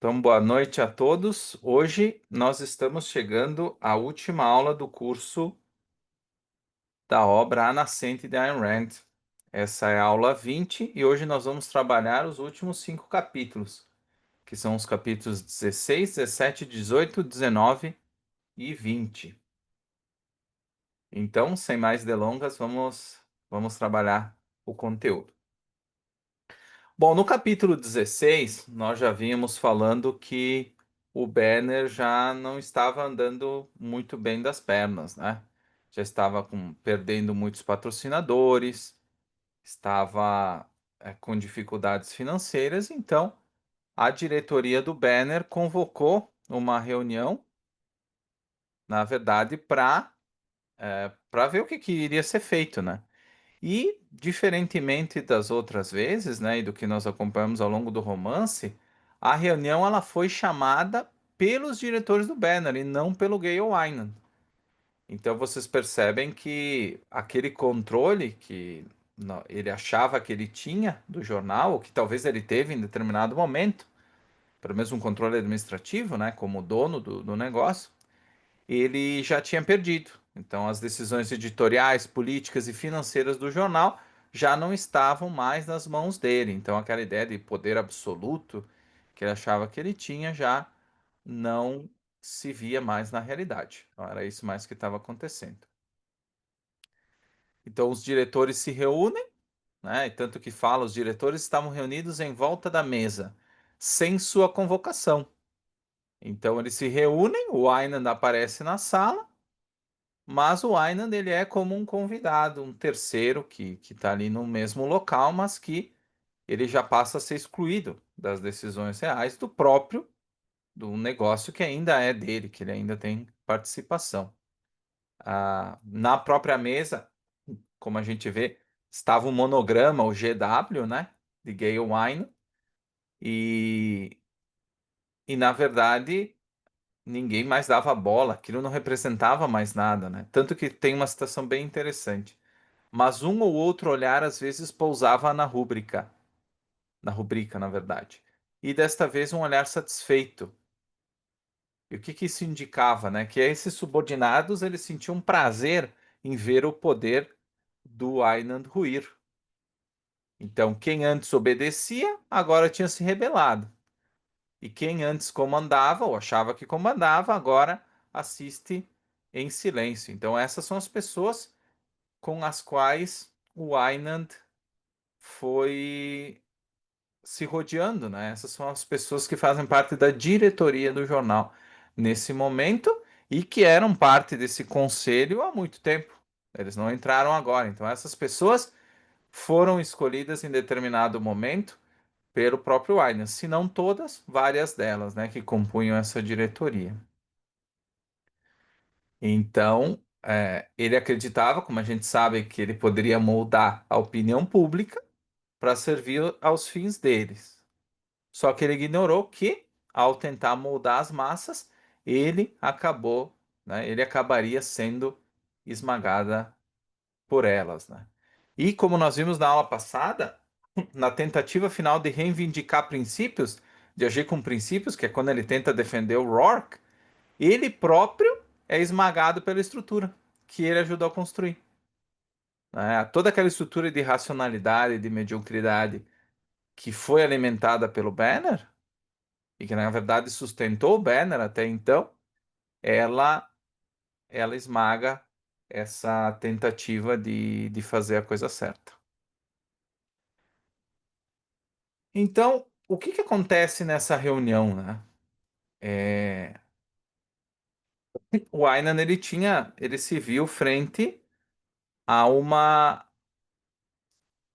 Então, boa noite a todos. Hoje nós estamos chegando à última aula do curso da obra A Nascente de Ayn Rand. Essa é a aula 20 e hoje nós vamos trabalhar os últimos 5 capítulos, que são os capítulos 16, 17, 18, 19 e 20. Então, sem mais delongas, vamos trabalhar o conteúdo. Bom, no capítulo 16, nós já vínhamos falando que o Banner já não estava andando muito bem das pernas, né? Já estava perdendo muitos patrocinadores, estava, com dificuldades financeiras, então a diretoria do Banner convocou uma reunião, na verdade, para ver o que iria ser feito, né? E, diferentemente das outras vezes, né, e do que nós acompanhamos ao longo do romance, a reunião ela foi chamada pelos diretores do Banner e não pelo Gale Wynan. Então vocês percebem que aquele controle que ele achava que ele tinha do jornal, ou que talvez ele teve em determinado momento, pelo menos um controle administrativo, né, como dono do negócio, ele já tinha perdido. Então, as decisões editoriais, políticas e financeiras do jornal já não estavam mais nas mãos dele. Então, aquela ideia de poder absoluto que ele achava que ele tinha já não se via mais na realidade. Então, era isso mais que estava acontecendo. Então, os diretores se reúnem, né? E tanto que fala, os diretores estavam reunidos em volta da mesa, sem sua convocação. Então, eles se reúnem, o Aynan aparece na sala. Mas o Aynan, ele é como um convidado, um terceiro que está ali no mesmo local, mas que ele já passa a ser excluído das decisões reais do negócio que ainda é dele, que ele ainda tem participação. Na própria mesa, como a gente vê, estava o monograma, o GW, né, de Gale Wynan, e, e na verdade ninguém mais dava bola, aquilo não representava mais nada, né? Tanto que tem uma citação bem interessante. Mas um ou outro olhar às vezes pousava na rubrica, na verdade. E desta vez um olhar satisfeito. E o que isso indicava, né? Que esses subordinados eles sentiam prazer em ver o poder do Aynan ruir. Então, quem antes obedecia, agora tinha se rebelado. E quem antes comandava, ou achava que comandava, agora assiste em silêncio. Então, essas são as pessoas com as quais o Aynan foi se rodeando, né? Essas são as pessoas que fazem parte da diretoria do jornal nesse momento e que eram parte desse conselho há muito tempo. Eles não entraram agora. Então, essas pessoas foram escolhidas em determinado momento pelo próprio Wynan, se não todas, várias delas, né, que compunham essa diretoria. Então, ele acreditava, como a gente sabe, que ele poderia moldar a opinião pública para servir aos fins deles. Só que ele ignorou que, ao tentar moldar as massas, ele acabou, né, ele acabaria sendo esmagada por elas, né? E como nós vimos na aula passada, na tentativa final de reivindicar princípios, de agir com princípios, que é quando ele tenta defender o Rourke, ele próprio é esmagado pela estrutura que ele ajudou a construir, né? Toda aquela estrutura de racionalidade, de mediocridade que foi alimentada pelo Banner, e que na verdade sustentou o Banner até então, ela, ela esmaga essa tentativa de fazer a coisa certa. Então, o que acontece nessa reunião, né? É, o Aynan, ele se viu frente a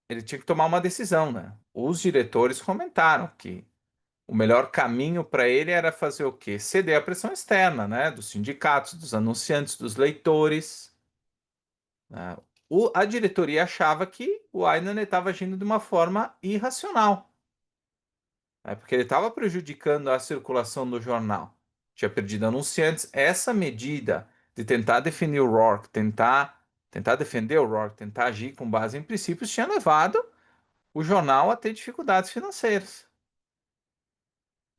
ele tinha que tomar uma decisão, né? Os diretores comentaram que o melhor caminho para ele era fazer o quê? Ceder à pressão externa, né? Dos sindicatos, dos anunciantes, dos leitores, né? A diretoria achava que o Aynan estava agindo de uma forma irracional, né? Porque ele estava prejudicando a circulação do jornal. Tinha perdido anunciantes. Essa medida de tentar definir o Rourke, tentar defender o Rourke, tentar agir com base em princípios, tinha levado o jornal a ter dificuldades financeiras.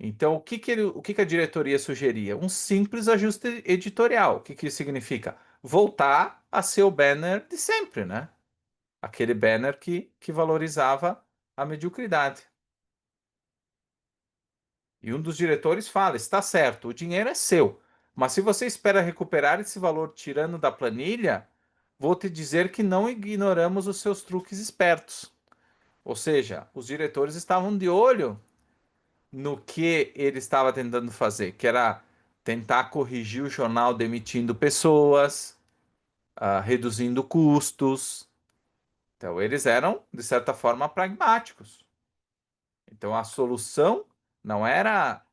Então, o que que a diretoria sugeria? Um simples ajuste editorial. O que que isso significa? Voltar a ser o banner de sempre, né? Aquele banner que valorizava a mediocridade. E um dos diretores fala: está certo, o dinheiro é seu, mas se você espera recuperar esse valor tirando da planilha, vou te dizer que não ignoramos os seus truques espertos. Ou seja, os diretores estavam de olho no que ele estava tentando fazer, que era tentar corrigir o jornal demitindo pessoas, reduzindo custos. Então, eles eram, de certa forma, pragmáticos. Então, a solução não era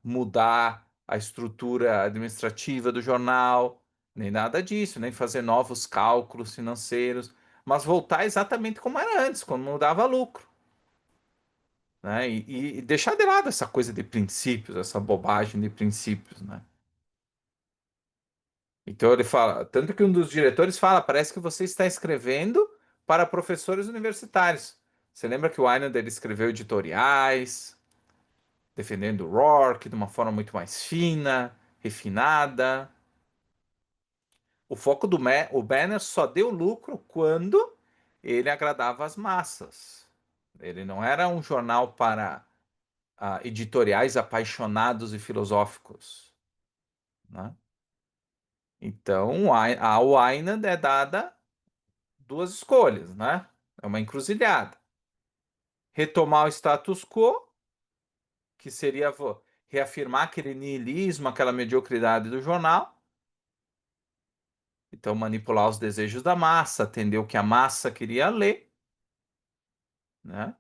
mudar a estrutura administrativa do jornal, nem nada disso, nem fazer novos cálculos financeiros, mas voltar exatamente como era antes, quando não dava lucro, né? E deixar de lado essa coisa de princípios, essa bobagem de princípios, né? Então ele fala, tanto que um dos diretores fala, parece que você está escrevendo para professores universitários. Você lembra que o Einand ele escreveu editoriais, defendendo o Rourke de uma forma muito mais fina, refinada. O foco o Banner só deu lucro quando ele agradava as massas. Ele não era um jornal para editoriais apaixonados e filosóficos, né? Então, ao Ainand é dada duas escolhas, né? É uma encruzilhada. Retomar o status quo, que seria reafirmar aquele niilismo, aquela mediocridade do jornal. Então, manipular os desejos da massa, atender o que a massa queria ler, né?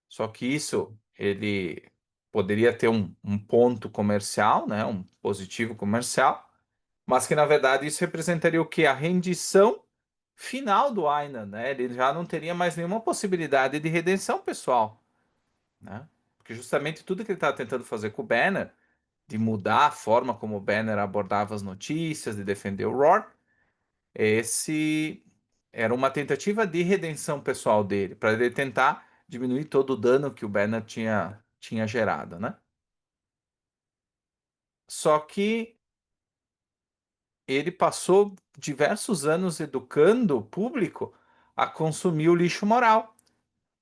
Só que isso, ele poderia ter um ponto comercial, né? Um positivo comercial, mas que, na verdade, isso representaria o quê? A rendição final do Aynan, né? Ele já não teria mais nenhuma possibilidade de redenção pessoal, né? Porque justamente tudo que ele estava tentando fazer com o Banner, de mudar a forma como o Banner abordava as notícias, de defender o Roar, esse era uma tentativa de redenção pessoal dele, para ele tentar diminuir todo o dano que o Banner tinha gerado, né? Só que ele passou diversos anos educando o público a consumir o lixo moral.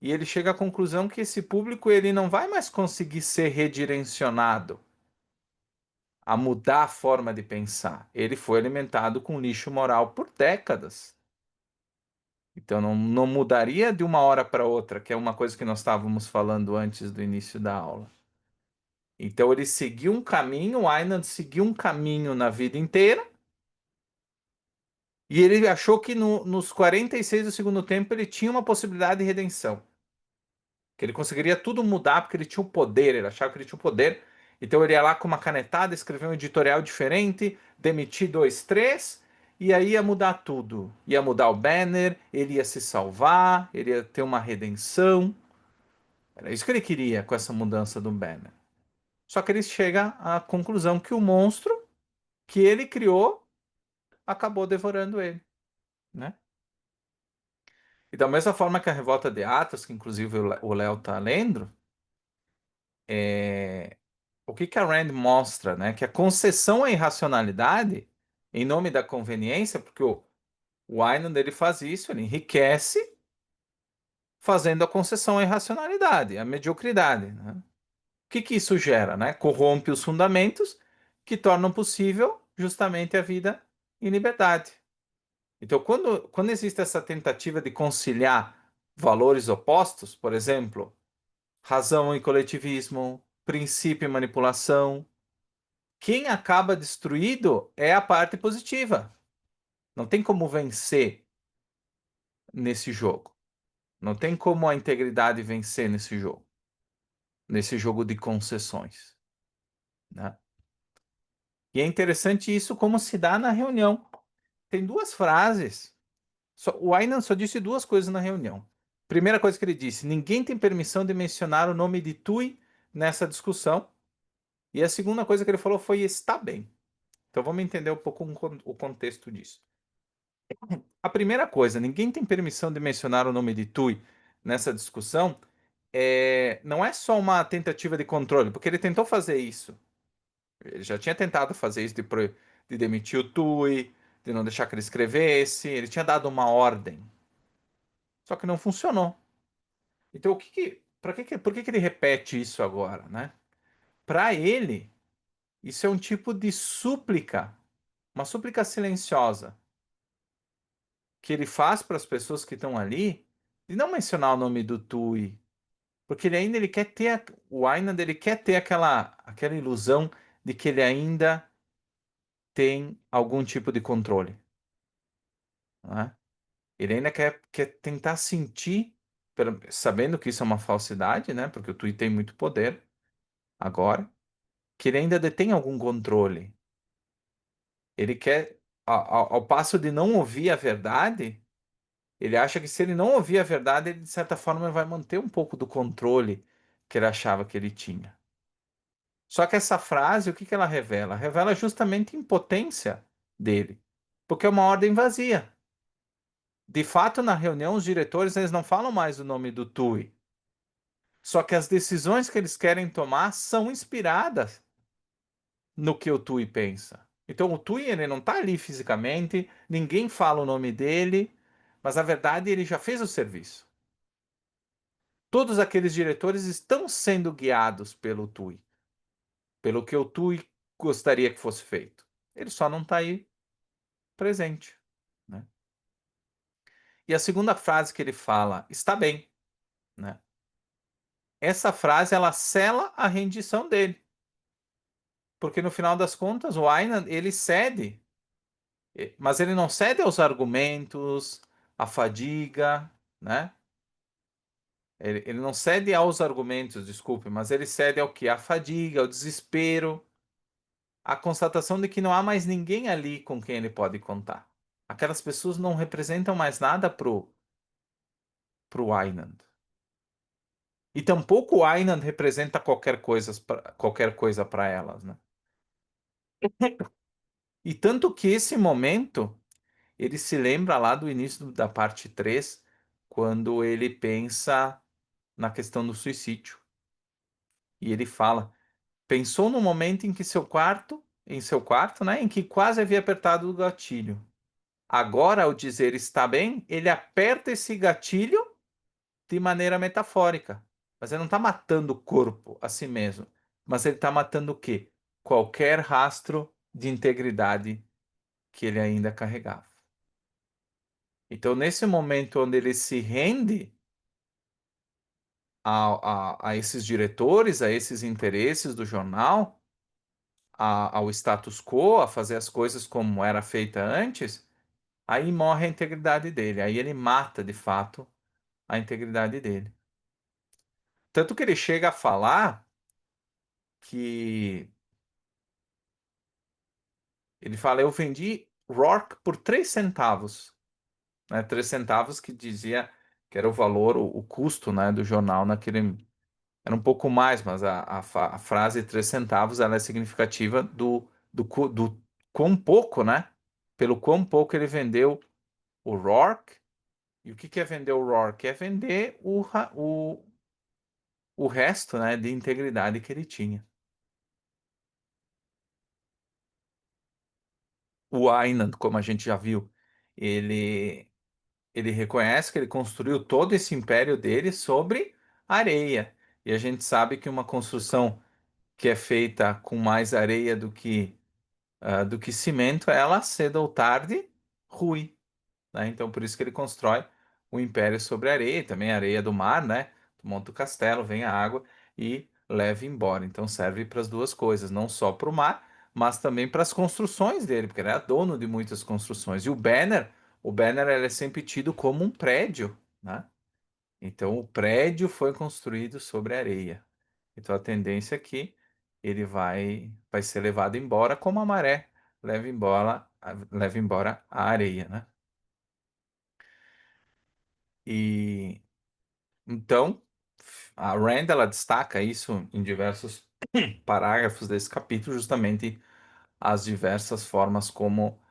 E ele chega à conclusão que esse público ele não vai mais conseguir ser redirecionado a mudar a forma de pensar. Ele foi alimentado com lixo moral por décadas. Então não mudaria de uma hora para outra, que é uma coisa que nós estávamos falando antes do início da aula. Então ele seguiu um caminho, o Einand seguiu um caminho na vida inteira, e ele achou que nos 46 do segundo tempo ele tinha uma possibilidade de redenção. Que ele conseguiria tudo mudar porque ele tinha o poder, ele achava que ele tinha o poder. Então ele ia lá com uma canetada, escrever um editorial diferente, demitir dois, três, e aí ia mudar tudo. Ia mudar o banner, ele ia se salvar, ele ia ter uma redenção. Era isso que ele queria com essa mudança do banner. Só que ele chega à conclusão que o monstro que ele criou acabou devorando ele, né? E da mesma forma que a Revolta de Atos, que inclusive o Léo tá lendo, é, o que que a Rand mostra, né? Que a concessão à irracionalidade, em nome da conveniência, porque o Einand ele faz isso, ele enriquece fazendo a concessão à irracionalidade, à mediocridade, né? O que que isso gera, né? Corrompe os fundamentos que tornam possível justamente a vida em liberdade. Então, quando existe essa tentativa de conciliar valores opostos, por exemplo, razão e coletivismo, princípio e manipulação, quem acaba destruído é a parte positiva. Não tem como vencer nesse jogo. Não tem como a integridade vencer nesse jogo de concessões, né? E é interessante isso como se dá na reunião. Tem duas frases. O Aynan só disse duas coisas na reunião. Primeira coisa que ele disse: ninguém tem permissão de mencionar o nome de Tui nessa discussão. E a segunda coisa que ele falou foi: está bem. Então vamos entender um pouco o contexto disso. A primeira coisa, ninguém tem permissão de mencionar o nome de Tui nessa discussão, não é só uma tentativa de controle, porque ele tentou fazer isso. Ele já tinha tentado fazer isso de demitir o Tui, de não deixar que ele escrevesse. Ele tinha dado uma ordem, só que não funcionou. Então, por que que ele repete isso agora, né? Para ele, isso é um tipo de súplica, uma súplica silenciosa, que ele faz para as pessoas que estão ali, de não mencionar o nome do Tui, porque ele quer ter, o Ainand, ele quer ter aquela ilusão de que ele ainda tem algum tipo de controle, né? Ele ainda quer tentar sentir, sabendo que isso é uma falsidade, né? Porque o Tui tem muito poder agora, que ele ainda detém algum controle. Ele quer, ao passo de não ouvir a verdade, ele acha que se ele não ouvir a verdade, ele, de certa forma, vai manter um pouco do controle que ele achava que ele tinha. Só que essa frase, o que que ela revela? Revela justamente a impotência dele, porque é uma ordem vazia. De fato, na reunião, os diretores eles não falam mais o nome do TUI. Só que as decisões que eles querem tomar são inspiradas no que o Tui pensa. Então o Tui ele não está ali fisicamente, ninguém fala o nome dele, mas na verdade ele já fez o serviço. Todos aqueles diretores estão sendo guiados pelo Tui, pelo que o Tui gostaria que fosse feito. Ele só não está aí presente, né? E a segunda frase que ele fala, está bem, né? Essa frase ela sela a rendição dele, porque no final das contas o Aynan ele cede. Mas ele não cede aos argumentos, à fadiga, né? Ele não cede aos argumentos, desculpe, mas ele cede ao que? À fadiga, ao desespero, à constatação de que não há mais ninguém ali com quem ele pode contar. Aquelas pessoas não representam mais nada pro Aynand. E tampouco o Aynand representa qualquer coisa para elas, né? E tanto que esse momento ele se lembra lá do início da parte 3, quando ele pensa na questão do suicídio. E ele fala: pensou no momento em seu quarto, né, em que quase havia apertado o gatilho. Agora, ao dizer está bem, ele aperta esse gatilho de maneira metafórica. Mas ele não está matando o corpo a si mesmo. Mas ele está matando o quê? Qualquer rastro de integridade que ele ainda carregava. Então, nesse momento onde ele se rende a esses diretores, a esses interesses do jornal, ao status quo, a fazer as coisas como era feita antes, aí morre a integridade dele. Aí ele mata, de fato, a integridade dele. Tanto que ele chega a falar que ele fala: eu vendi Rourke por 3 centavos, né? 3 centavos que dizia que era o valor, o custo, né, do jornal naquele. Era um pouco mais, mas a frase 3 centavos ela é significativa do quão pouco, né? Pelo quão pouco ele vendeu o Rourke. E o que que é vender o Rourke? É vender o resto, né, de integridade que ele tinha. O Aynan, como a gente já viu, ele, ele reconhece que ele construiu todo esse império dele sobre areia. E a gente sabe que uma construção que é feita com mais areia do que cimento, ela cedo ou tarde rui, né? Então por isso que ele constrói o império sobre areia, e também a areia do mar, né? Monta o castelo, vem a água e leva embora. Então serve para as duas coisas, não só para o mar, mas também para as construções dele, porque ele é dono de muitas construções. E o Banner ele é sempre tido como um prédio, né? Então o prédio foi construído sobre areia. Então a tendência é que ele vai ser levado embora como a maré leva embora a areia, né? E então a Rand ela destaca isso em diversos parágrafos desse capítulo, justamente as diversas formas como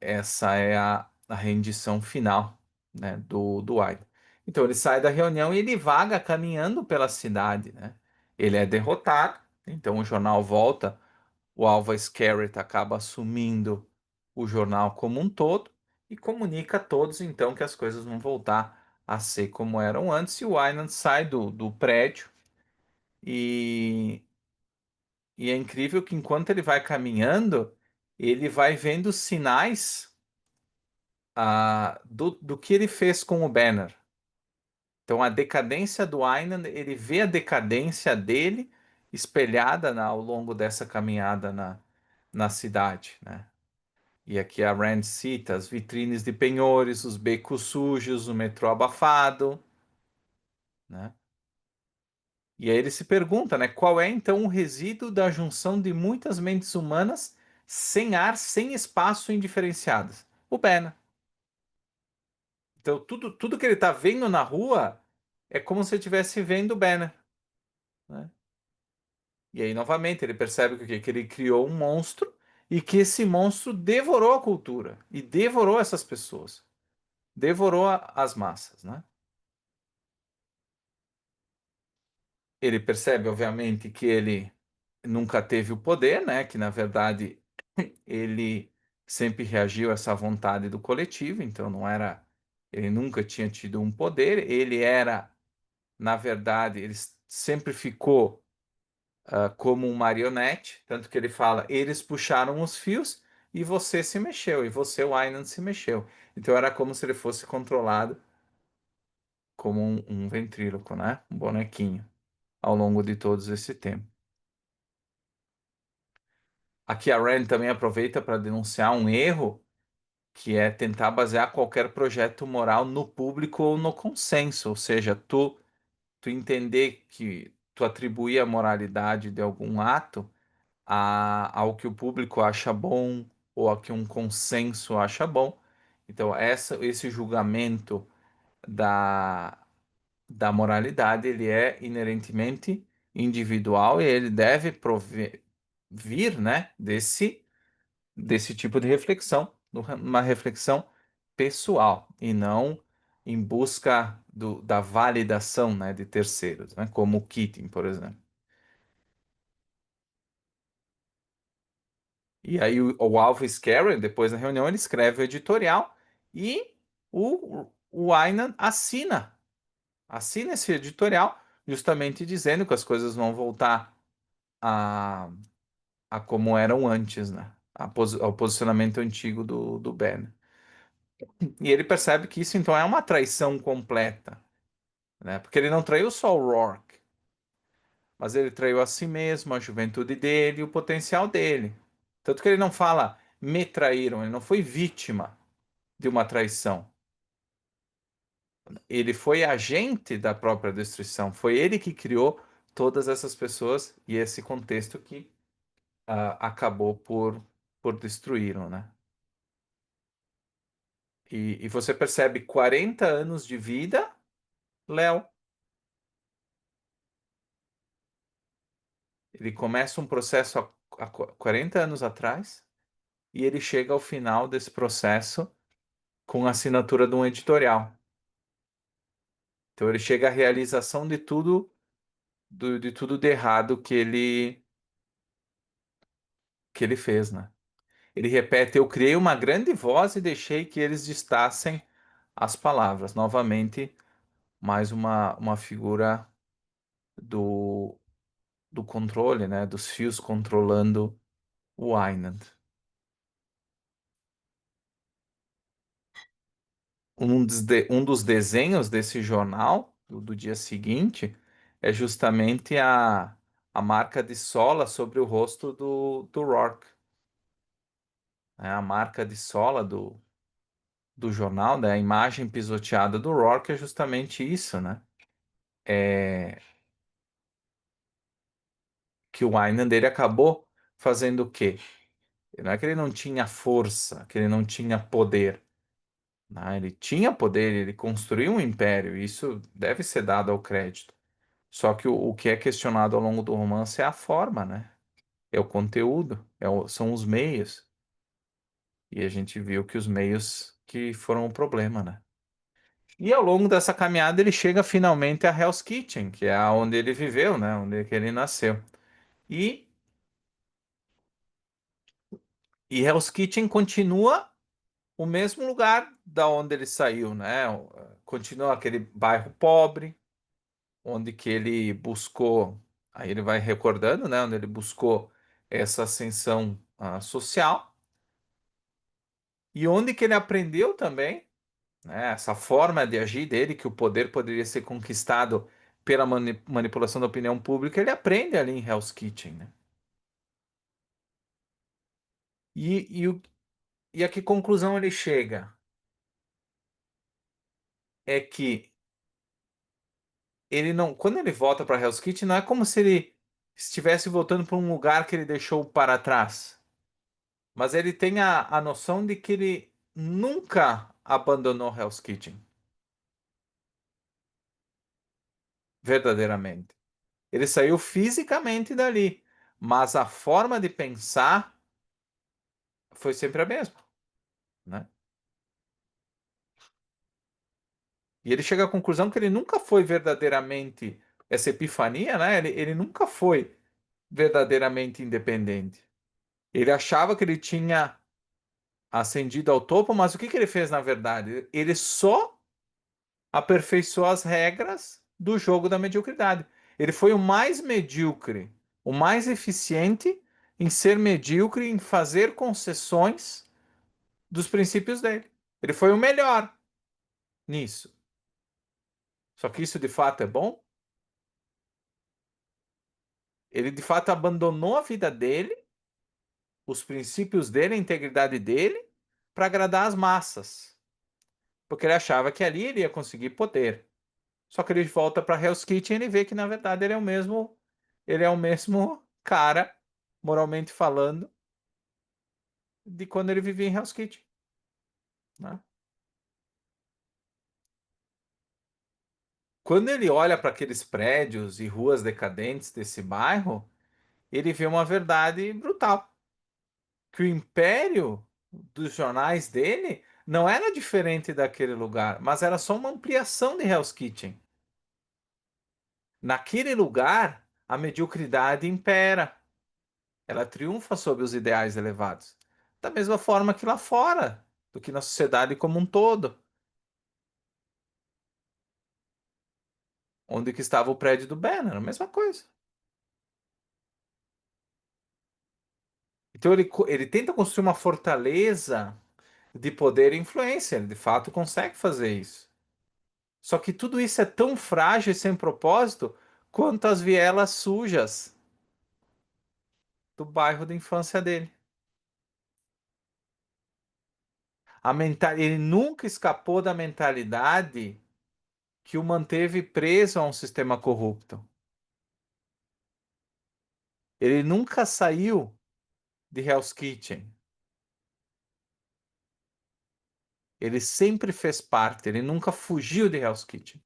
essa é a rendição final, né, do White. Então ele sai da reunião e ele vaga caminhando pela cidade, né? Ele é derrotado, então o jornal volta, o Alva Scarrett acaba assumindo o jornal como um todo e comunica a todos então que as coisas vão voltar a ser como eram antes, e o Wynan sai do prédio e, e é incrível que enquanto ele vai caminhando, ele vai vendo sinais do que ele fez com o Banner. Então, a decadência do Aynan, ele vê a decadência dele espelhada ao longo dessa caminhada na cidade, né? E aqui a Rand cita as vitrines de penhores, os becos sujos, o metrô abafado, né? E aí ele se pergunta, né? Qual é então o resíduo da junção de muitas mentes humanas sem ar, sem espaço indiferenciadas? O Banner. Então, tudo que ele está vendo na rua é como se ele estivesse vendo o Banner, né? E aí, novamente, ele percebe que, o quê? Que ele criou um monstro e que esse monstro devorou a cultura e devorou essas pessoas, devorou as massas, né? Ele percebe, obviamente, que ele nunca teve o poder, né? Que, na verdade, ele sempre reagiu a essa vontade do coletivo, então não era, ele nunca tinha tido um poder, ele era, na verdade, ele sempre ficou como um marionete, tanto que ele fala, eles puxaram os fios e você se mexeu, e você, o Aynan, se mexeu. Então era como se ele fosse controlado como um ventríloco, né? Um bonequinho, ao longo de todo esse tempo. Aqui a Rand também aproveita para denunciar um erro, que é tentar basear qualquer projeto moral no público ou no consenso, ou seja, tu entender que tu atribuir a moralidade de algum ato ao que o público acha bom ou ao que um consenso acha bom. Então, esse julgamento da, da moralidade, ele é inerentemente individual e ele deve vir, né, desse tipo de reflexão, uma reflexão pessoal e não em busca da validação, né, de terceiros, né, como o Keating, por exemplo. E aí o Alvo Scarry, depois da reunião, ele escreve o editorial e o Aynan assina esse editorial, justamente dizendo que as coisas vão voltar a, a como eram antes, né? Ao posicionamento antigo do Ben. E ele percebe que isso então é uma traição completa, né? Porque ele não traiu só o Rourke, mas ele traiu a si mesmo, a juventude dele, e o potencial dele. Tanto que ele não fala me traíram, ele não foi vítima de uma traição. Ele foi agente da própria destruição. Foi ele que criou todas essas pessoas e esse contexto que acabou por destruí-lo, né? E você percebe 40 anos de vida, Léo. Ele começa um processo há 40 anos atrás e ele chega ao final desse processo com a assinatura de um editorial. Então ele chega à realização de tudo, de tudo de errado que ele fez, né? Ele repete: Eu criei uma grande voz e deixei que eles ditassem as palavras. Novamente, mais uma figura do, do controle, né? Dos fios controlando o Einand. Um dos desenhos desse jornal, do dia seguinte, é justamente a marca de sola sobre o rosto do Rourke. Né? A marca de sola do jornal, né? A imagem pisoteada do Rourke é justamente isso, né? É que o Wynan dele acabou fazendo o quê? Não é que ele não tinha força, que ele não tinha poder. Né? Ele tinha poder, ele construiu um império, e isso deve ser dado ao crédito. Só que o que é questionado ao longo do romance é a forma, né? É o conteúdo, são os meios. E a gente viu que os meios que foram o problema, né? E ao longo dessa caminhada ele chega finalmente a Hell's Kitchen, que é onde ele viveu, né? Onde que ele nasceu. E, e Hell's Kitchen continua o mesmo lugar da onde ele saiu, né? Continua aquele bairro pobre, onde que ele buscou, aí ele vai recordando, né? Onde ele buscou essa ascensão social e onde que ele aprendeu também, né? Essa forma de agir dele, que o poder poderia ser conquistado pela manipulação da opinião pública, ele aprende ali em Hell's Kitchen, né? E a que conclusão ele chega? É que ele não, quando ele volta para Hell's Kitchen, não é como se ele estivesse voltando para um lugar que ele deixou para trás, mas ele tem a noção de que ele nunca abandonou Hell's Kitchen, verdadeiramente. Ele saiu fisicamente dali, mas a forma de pensar foi sempre a mesma, né? E ele chega à conclusão que ele nunca foi verdadeiramente essa epifania, né? Ele nunca foi verdadeiramente independente. Ele achava que ele tinha ascendido ao topo, mas o que que ele fez na verdade? Ele só aperfeiçoou as regras do jogo da mediocridade. Ele foi o mais medíocre, o mais eficiente em ser medíocre, em fazer concessões dos princípios dele. Ele foi o melhor nisso. Só que isso de fato é bom? Ele de fato abandonou a vida dele, os princípios dele, a integridade dele, para agradar as massas, porque ele achava que ali ele ia conseguir poder. Só que ele volta para Hell's Kitchen e ele vê que na verdade ele é o mesmo cara, moralmente falando, de quando ele vivia em Hell's Kitchen, né? Quando ele olha para aqueles prédios e ruas decadentes desse bairro, ele vê uma verdade brutal, que o império dos jornais dele não era diferente daquele lugar, mas era só uma ampliação de Hell's Kitchen. Naquele lugar, a mediocridade impera. Ela triunfa sobre os ideais elevados. Da mesma forma que lá fora, do que na sociedade como um todo. Onde que estava o prédio do Banner, a mesma coisa. Então ele tenta construir uma fortaleza de poder e influência. Ele de fato consegue fazer isso. Só que tudo isso é tão frágil e sem propósito quanto as vielas sujas do bairro de infância dele. Ele nunca escapou da mentalidade que o manteve preso a um sistema corrupto. Ele nunca saiu de Hell's Kitchen. Ele sempre fez parte, ele nunca fugiu de Hell's Kitchen.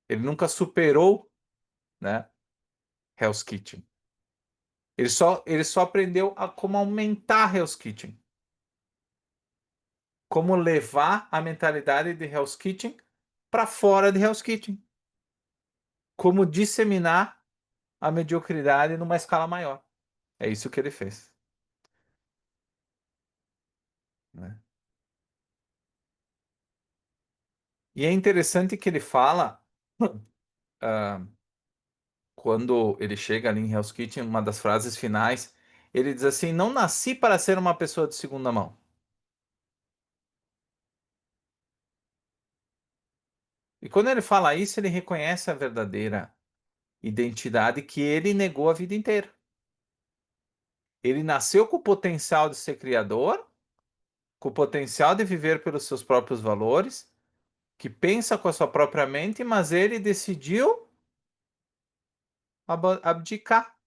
Ele nunca superou, né, Hell's Kitchen. Ele só aprendeu a como aumentar Hell's Kitchen. Como levar a mentalidade de Hell's Kitchen para fora de Hell's Kitchen. Como disseminar a mediocridade numa escala maior. É isso que ele fez, né? E é interessante que ele fala, ah, quando ele chega ali em Hell's Kitchen, uma das frases finais, ele diz assim: Não nasci para ser uma pessoa de segunda mão. E quando ele fala isso, ele reconhece a verdadeira identidade que ele negou a vida inteira. Ele nasceu com o potencial de ser criador, com o potencial de viver pelos seus próprios valores, que pensa com a sua própria mente, mas ele decidiu abdicar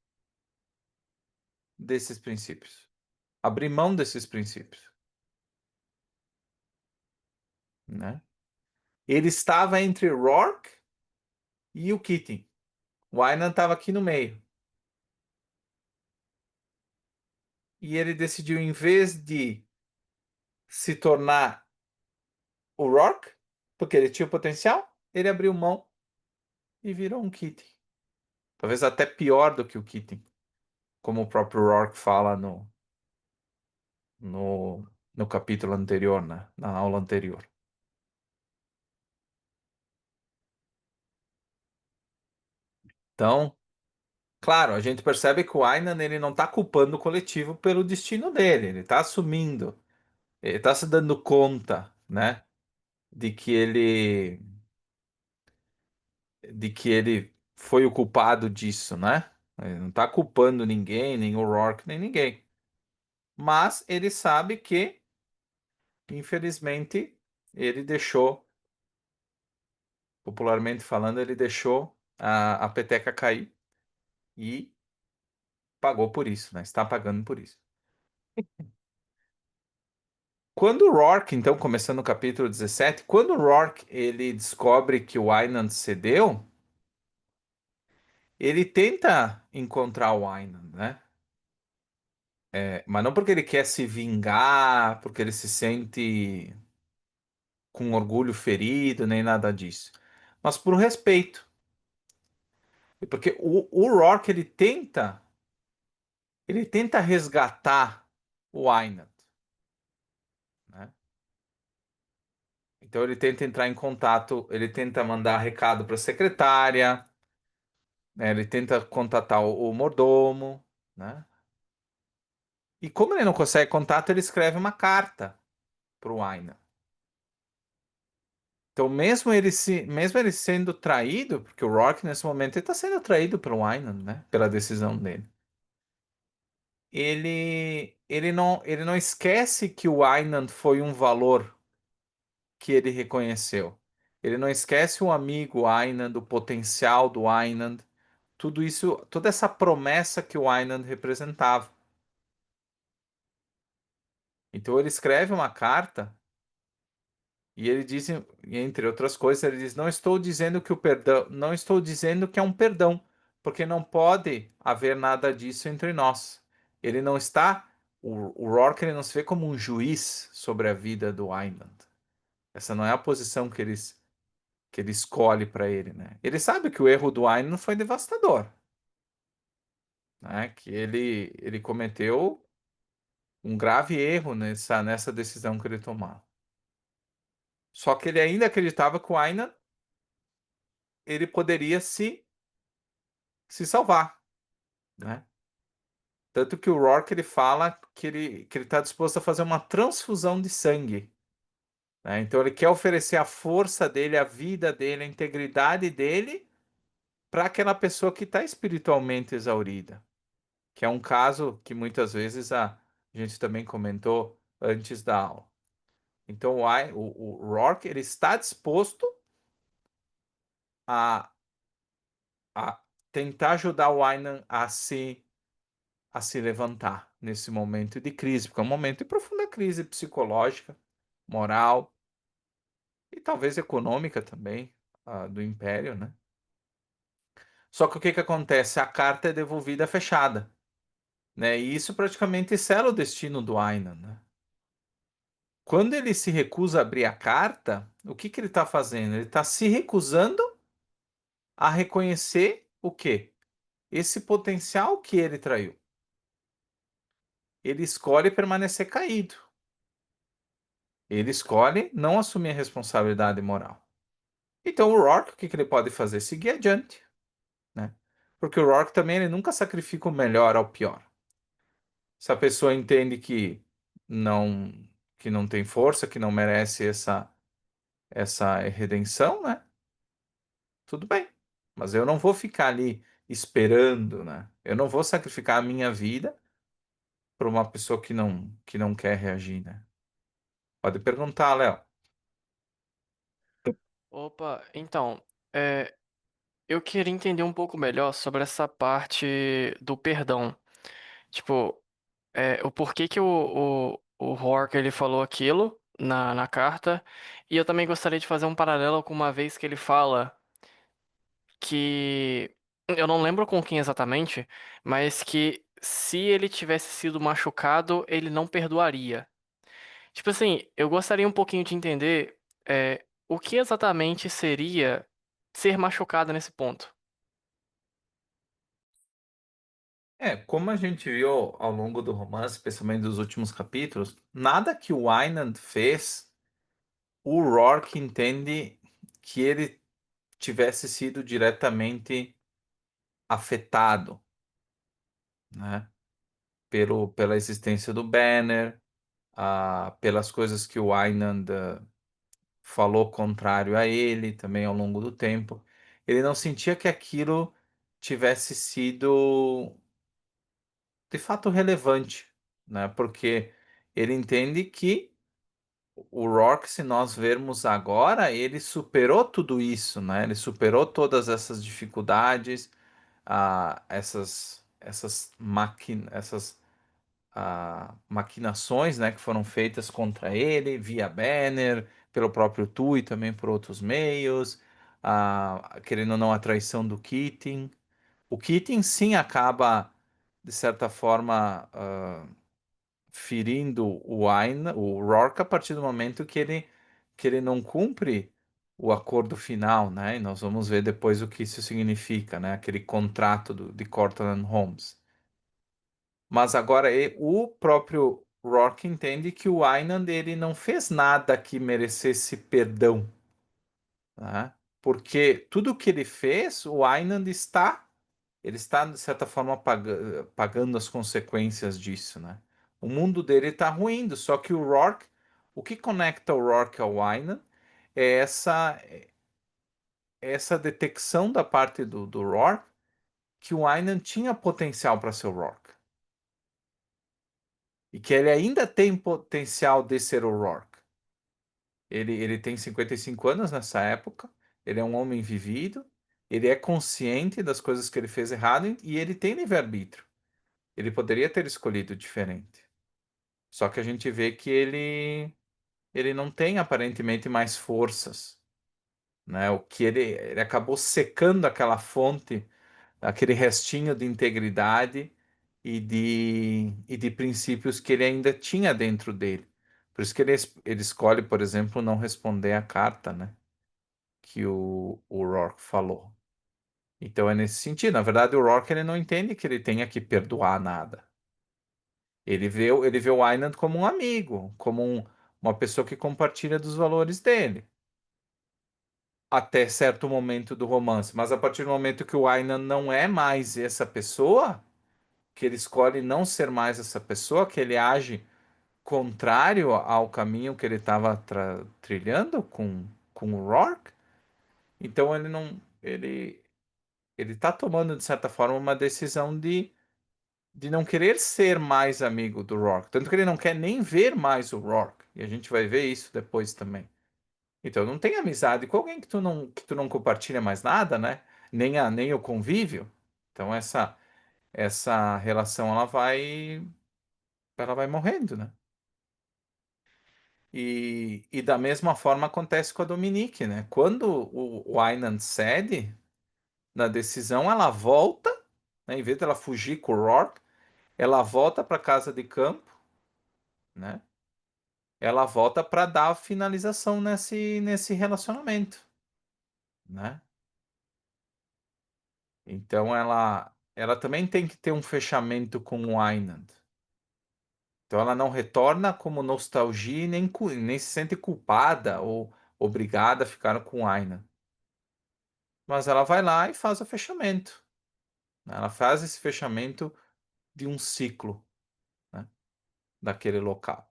desses princípios, abrir mão desses princípios, né? Ele estava entre Rourke e o Keating. O Aynan estava aqui no meio. E ele decidiu, em vez de se tornar o Rourke, Porque ele tinha o potencial, ele abriu mão e virou um Kitten. Talvez até pior do que o Kitten, como o próprio Rourke fala no, no capítulo anterior, né? Na aula anterior. Então, claro, a gente percebe que o Aynan ele não está culpando o coletivo pelo destino dele, ele está assumindo, ele está se dando conta, né, de que ele foi o culpado disso, né? Ele não está culpando ninguém, nem o Rourke, nem ninguém. Mas ele sabe que, infelizmente, ele deixou, popularmente falando, ele deixou a peteca cair e pagou por isso, né? Está pagando por isso. Quando o Rourke, então, começando no capítulo 17, quando o Rourke ele descobre que o Aynan cedeu, ele tenta encontrar o Aynan, né? Mas não porque ele quer se vingar, porque ele se sente com orgulho ferido, nem nada disso. Mas por respeito. E porque o Rourke ele tenta resgatar o Aynan, né? Então ele tenta entrar em contato, ele tenta mandar recado para a secretária, né? Ele tenta contatar o mordomo, né? E como ele não consegue contato, ele escreve uma carta para o Aynan. Então, mesmo ele sendo traído, porque o Rock nesse momento ele está sendo traído pelo Aynan, né? Pela decisão dele. Ele não esquece que o Aynan foi um valor que ele reconheceu. Ele não esquece o amigo Aynan, do potencial do Aynan, tudo isso, toda essa promessa que o Aynan representava. Então ele escreve uma carta e ele diz, entre outras coisas, ele diz: Não estou dizendo que o perdão, não estou dizendo que é um perdão, porque não pode haver nada disso entre nós. Ele não está, o Rourke ele não se vê como um juiz sobre a vida do Aynan. Essa não é a posição que ele escolhe para ele, né? Ele sabe que o erro do Aynan foi devastador, né? Que ele cometeu um grave erro nessa decisão que ele tomou. Só que ele ainda acreditava que o Aynan ele poderia se salvar, né? Tanto que o Rourke ele fala que ele está disposto a fazer uma transfusão de sangue, né? Então ele quer oferecer a força dele, a vida dele, a integridade dele para aquela pessoa que está espiritualmente exaurida, que é um caso que muitas vezes a gente também comentou antes da aula. Então o Rourke ele está disposto a, a tentar ajudar o Aynan a se levantar nesse momento de crise, porque é um momento de profunda crise psicológica, moral e talvez econômica também, do Império, né? Só que o que que acontece? A carta é devolvida fechada, né? E isso praticamente sela o destino do Aynan, né? Quando ele se recusa a abrir a carta, o que que ele está fazendo? Ele está se recusando a reconhecer o quê? Esse potencial que ele traiu. Ele escolhe permanecer caído. Ele escolhe não assumir a responsabilidade moral. Então o Rourke, o que que ele pode fazer? Seguir adiante, né? Porque o Rourke também ele nunca sacrifica o melhor ao pior. Se a pessoa entende não que não tem força, que não merece essa redenção, né? Tudo bem. Mas eu não vou ficar ali esperando, né? Eu não vou sacrificar a minha vida por uma pessoa que não quer reagir, né? Pode perguntar, Léo. Opa, então, é, eu queria entender um pouco melhor sobre essa parte do perdão. Tipo, o porquê que o Rourke ele falou aquilo na carta. E eu também gostaria de fazer um paralelo com uma vez que ele fala que. Eu não lembro com quem exatamente, mas que se ele tivesse sido machucado, ele não perdoaria. Tipo assim, eu gostaria um pouquinho de entender. o que exatamente seria ser machucado nesse ponto? Como a gente viu ao longo do romance, especialmente dos últimos capítulos, nada que o Einand fez, o Rourke entende que ele tivesse sido diretamente afetado, né? Pela existência do Banner, pelas coisas que o Einand falou contrário a ele também ao longo do tempo. Ele não sentia que aquilo tivesse sido de fato relevante, né? Porque ele entende que o Rock, se nós vermos agora, ele superou tudo isso, né? Ele superou todas essas dificuldades, essas maquinações, né, que foram feitas contra ele via Banner, pelo próprio Tu e também por outros meios, querendo ou não a traição do Keating. O Keating sim acaba, de certa forma, ferindo o Rourke a partir do momento que ele não cumpre o acordo final, né? E nós vamos ver depois o que isso significa, né? Aquele contrato de Cortland Holmes. Mas agora o próprio Rourke entende que o Einand ele não fez nada que merecesse perdão, né? Porque tudo que ele fez, o Einand ele está de certa forma pagando as consequências disso, né? O mundo dele está ruindo, só que o Rourke, o que conecta o Rourke ao Einand é essa detecção da parte do Rourke que o Einand tinha potencial para ser o Rourke. E que ele ainda tem potencial de ser o Rourke. Ele tem 55 anos nessa época, ele é um homem vivido, ele é consciente das coisas que ele fez errado e ele tem livre-arbítrio. Ele poderia ter escolhido diferente. Só que a gente vê que ele não tem aparentemente mais forças, né? O que ele acabou secando aquela fonte, aquele restinho de integridade e de princípios que ele ainda tinha dentro dele. Por isso que ele escolhe, por exemplo, não responder a carta, né? Que o Rourke falou. Então é nesse sentido. Na verdade, o Rourke ele não entende que ele tenha que perdoar nada. Ele vê o Einand como um amigo, como uma pessoa que compartilha dos valores dele. Até certo momento do romance. Mas a partir do momento que o Einand não é mais essa pessoa, que ele escolhe não ser mais essa pessoa, que ele age contrário ao caminho que ele estava trilhando com o Rourke, então ele não. Ele está tomando, de certa forma, uma decisão de não querer ser mais amigo do Rourke. Tanto que ele não quer nem ver mais o Rourke. E a gente vai ver isso depois também. Então não tem amizade com alguém que tu não compartilha mais nada, né? Nem o convívio. Então essa relação ela vai morrendo, né? E da mesma forma acontece com a Dominique, né? Quando o Aynan cede na decisão, ela volta, né? Em vez de ela fugir com o Rourke, ela volta para casa de campo, né? Ela volta para dar a finalização nesse relacionamento, né? Então ela também tem que ter um fechamento com o Aynan. Então ela não retorna como nostalgia e nem se sente culpada ou obrigada a ficar com o Aynan. Mas ela vai lá e faz o fechamento, né? Ela faz esse fechamento de um ciclo, né? Daquele local.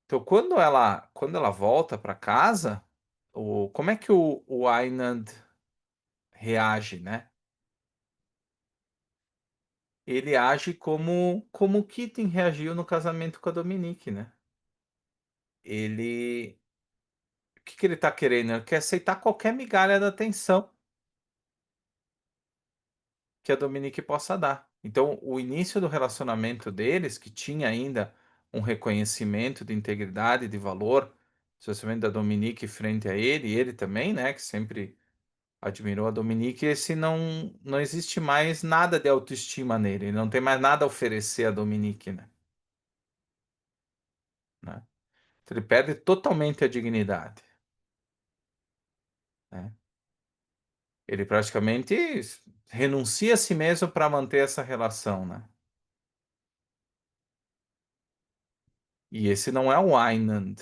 Então, quando ela volta para casa, como é que o Aynand reage, né? Ele age como o Keating reagiu no casamento com a Dominique, né? Ele, o que que ele tá querendo? Ele quer aceitar qualquer migalha da atenção que a Dominique possa dar. Então, o início do relacionamento deles, que tinha ainda um reconhecimento de integridade, de valor, especialmente da Dominique frente a ele, e ele também, né, que sempre admirou a Dominique, esse não existe mais nada de autoestima nele, ele não tem mais nada a oferecer a Dominique, né? Ele perde totalmente a dignidade, né? Ele praticamente renuncia a si mesmo para manter essa relação, né? E esse não é o Einand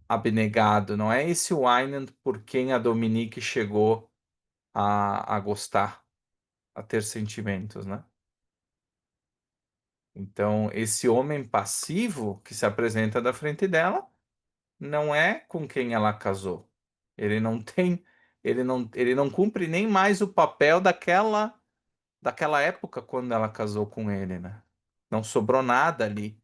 abnegado, não é esse o Einand por quem a Dominique chegou a gostar, a ter sentimentos, né? Então, esse homem passivo que se apresenta da frente dela não é com quem ela casou. Ele não tem, ele não cumpre nem mais o papel daquela época quando ela casou com ele, né? Não sobrou nada ali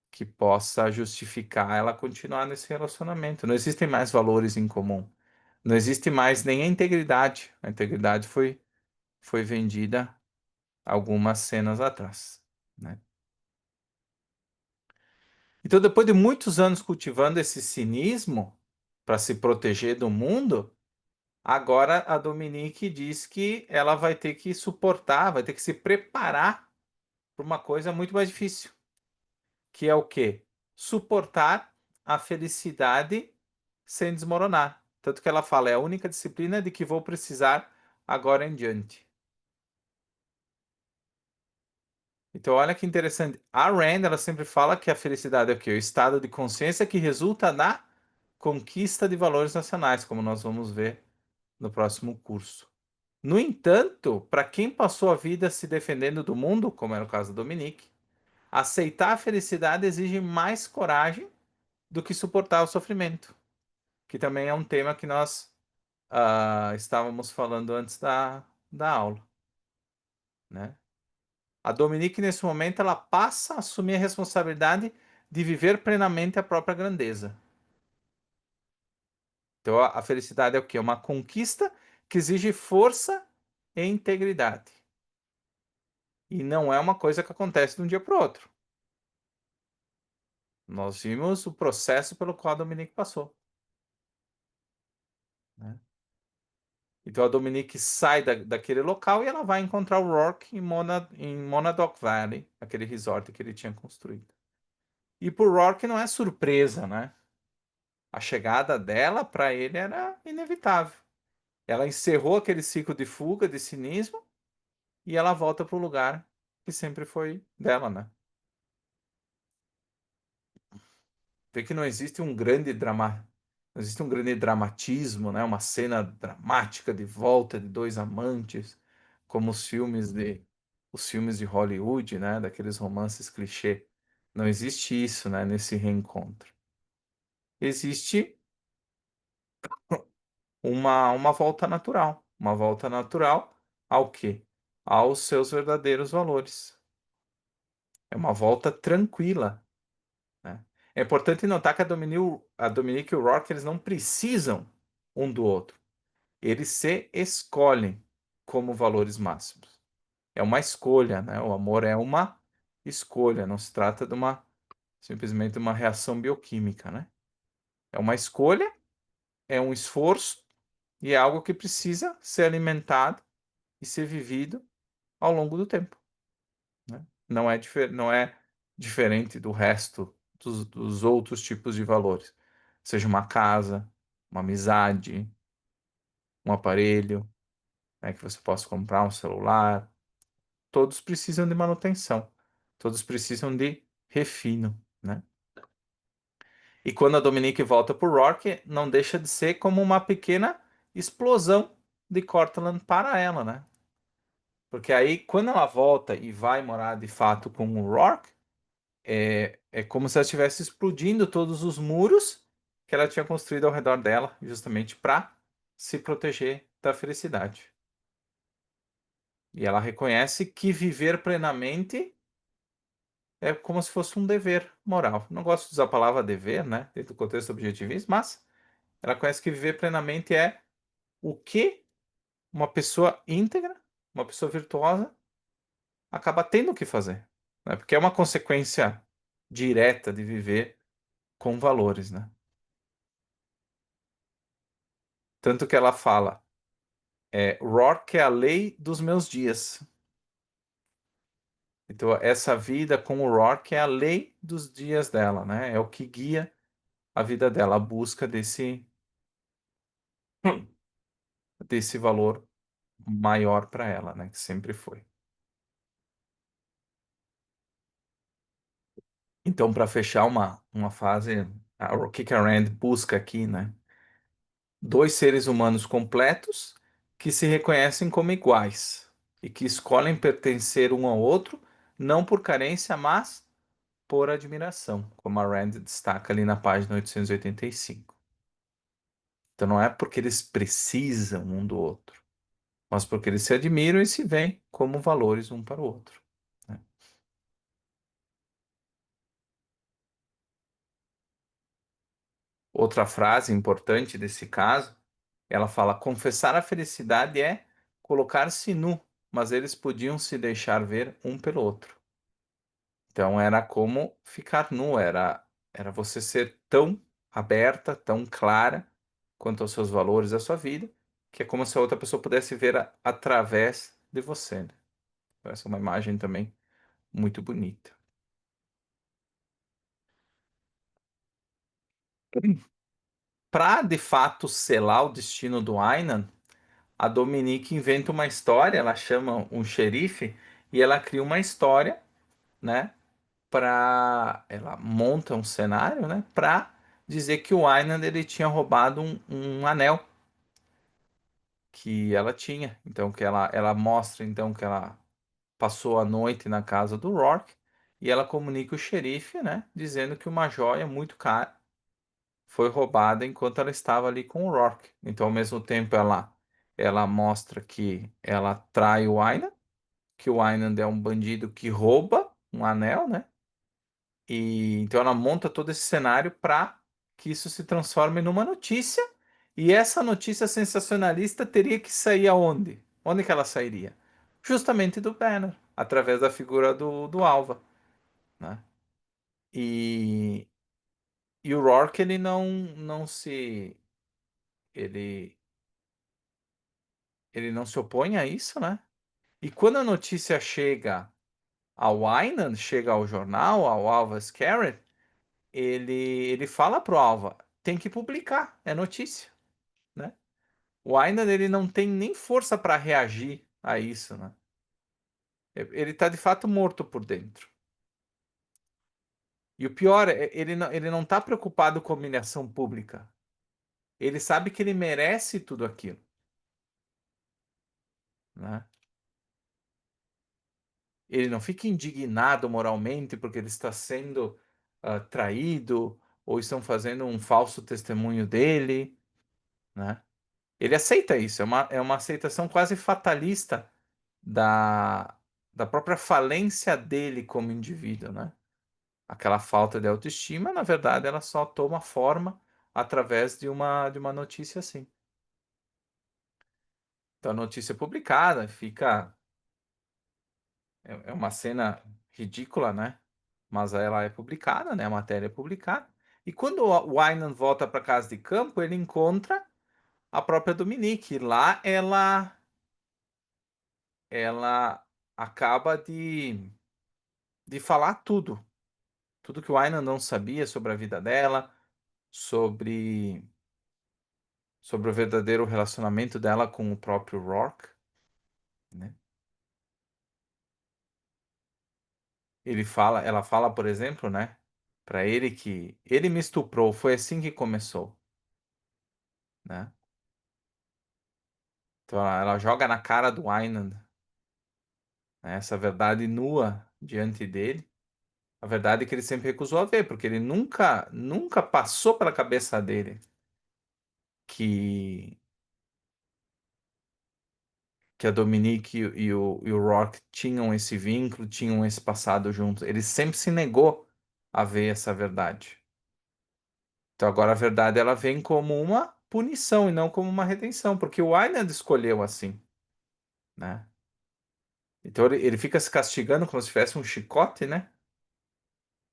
que possa justificar ela continuar nesse relacionamento. Não existem mais valores em comum. Não existe mais nem a integridade. A integridade foi vendida algumas cenas atrás, né? Então, depois de muitos anos cultivando esse cinismo para se proteger do mundo, agora a Dominique diz que ela vai ter que suportar, vai ter que se preparar para uma coisa muito mais difícil, que é o quê? Suportar a felicidade sem desmoronar. Tanto que ela fala, é a única disciplina de que vou precisar agora em diante. Então, olha que interessante. A Rand, ela sempre fala que a felicidade é o quê? O estado de consciência que resulta na conquista de valores nacionais, como nós vamos ver no próximo curso. No entanto, para quem passou a vida se defendendo do mundo, como era o caso da Dominique, aceitar a felicidade exige mais coragem do que suportar o sofrimento, que também é um tema que nós estávamos falando antes da aula, né? A Dominique, nesse momento, ela passa a assumir a responsabilidade de viver plenamente a própria grandeza. Então, a felicidade é o quê? Uma conquista que exige força e integridade. E não é uma coisa que acontece de um dia para o outro. Nós vimos o processo pelo qual a Dominique passou, né? Então a Dominique sai daquele local e ela vai encontrar o Rourke em Monadoc Valley, aquele resort que ele tinha construído. E por Rourke não é surpresa, né? A chegada dela para ele era inevitável. Ela encerrou aquele ciclo de fuga, de cinismo, e ela volta para o lugar que sempre foi dela, né? Vê que não existe um grande drama, não existe um grande dramatismo, né? Uma cena dramática de volta de dois amantes, como os filmes de Hollywood, né? Daqueles romances clichê. Não existe isso, né? Nesse reencontro. Existe uma volta natural ao quê? Aos seus verdadeiros valores. É uma volta tranquila, né? É importante notar que a Dominique e o Rock eles não precisam um do outro. Eles se escolhem como valores máximos. É uma escolha, né? O amor é uma escolha, não se trata de uma simplesmente uma reação bioquímica, né? É uma escolha, é um esforço e é algo que precisa ser alimentado e ser vivido ao longo do tempo, né? Não é diferente do resto dos outros tipos de valores. Seja uma casa, uma amizade, um aparelho, né, que você possa comprar, um celular. Todos precisam de manutenção. Todos precisam de refino, né? E quando a Dominique volta para o Rock, não deixa de ser como uma pequena explosão de Cortland para ela, né? Porque aí, quando ela volta e vai morar de fato com o Rourke, é como se ela estivesse explodindo todos os muros que ela tinha construído ao redor dela, justamente para se proteger da felicidade. E ela reconhece que viver plenamente é como se fosse um dever moral. Não gosto de usar a palavra dever, né, dentro do contexto objetivismo, mas ela conhece que viver plenamente é o que uma pessoa íntegra, uma pessoa virtuosa, acaba tendo que fazer, né? Porque é uma consequência direta de viver com valores, né? Tanto que ela fala, Rourke é a lei dos meus dias. Então, essa vida com o Rourke é a lei dos dias dela, né? É o que guia a vida dela, a busca desse valor maior para ela, né? Que sempre foi. Então, para fechar uma fase, o que que a Rand busca aqui, né? Dois seres humanos completos que se reconhecem como iguais e que escolhem pertencer um ao outro, não por carência, mas por admiração, como a Rand destaca ali na página 885. Então não é porque eles precisam um do outro, mas porque eles se admiram e se veem como valores um para o outro, né? Outra frase importante desse caso, ela fala: confessar a felicidade é colocar-se nu, mas eles podiam se deixar ver um pelo outro. Então era como ficar nu, era você ser tão aberta, tão clara quanto aos seus valores, à sua vida, que é como se a outra pessoa pudesse ver através de você, né? Essa é uma imagem também muito bonita. Para de fato selar o destino do Aynan, a Dominique inventa uma história, ela chama um xerife e ela cria uma história, né? Ela monta um cenário, né? Para dizer que o Aynan ele tinha roubado um anel que ela tinha. Então que ela mostra então que ela passou a noite na casa do Rourke e ela comunica o xerife, né? Dizendo que uma joia muito cara foi roubada enquanto ela estava ali com o Rourke. Então, ao mesmo tempo, ela mostra que ela trai o Aynan, que o Aynan é um bandido que rouba um anel, né? E então ela monta todo esse cenário para que isso se transforme numa notícia. E essa notícia sensacionalista teria que sair aonde? Onde que ela sairia? Justamente do Banner, através da figura do Alva, né? E, e o Rourke ele não se ele ele não se opõe a isso, né? E quando a notícia chega ao Aynan, chega ao jornal, ao Alva Scarrett, ele fala pro Alva, tem que publicar, é notícia, né? O Aynan ele não tem nem força para reagir a isso, né? Ele tá de fato morto por dentro. E o pior é, ele não tá preocupado com a humilhação pública. Ele sabe que ele merece tudo aquilo, né? Ele não fica indignado moralmente porque ele está sendo traído ou estão fazendo um falso testemunho dele, né? Ele aceita isso, é uma aceitação quase fatalista da, da própria falência dele como indivíduo, né? Aquela falta de autoestima, na verdade, ela só toma forma através de uma notícia assim. Então, a notícia é publicada, é uma cena ridícula, né? Mas ela é publicada, né? A matéria é publicada. E quando o Aynan volta para casa de campo, ele encontra a própria Dominique. E lá ela acaba de falar tudo que o Aynan não sabia sobre a vida dela, sobre sobre o verdadeiro relacionamento dela com o próprio Rourke, né? Ela fala, por exemplo, né, para ele que ele me estuprou, foi assim que começou, né? Então ela joga na cara do Aynan, né, essa verdade nua diante dele, a verdade que ele sempre recusou a ver, porque ele nunca passou pela cabeça dele que que a Dominique e o Rourke tinham esse vínculo, tinham esse passado juntos. Ele sempre se negou a ver essa verdade. Então agora a verdade ela vem como uma punição e não como uma redenção, porque o Aynan escolheu assim, né? Então ele fica se castigando como se tivesse um chicote, né?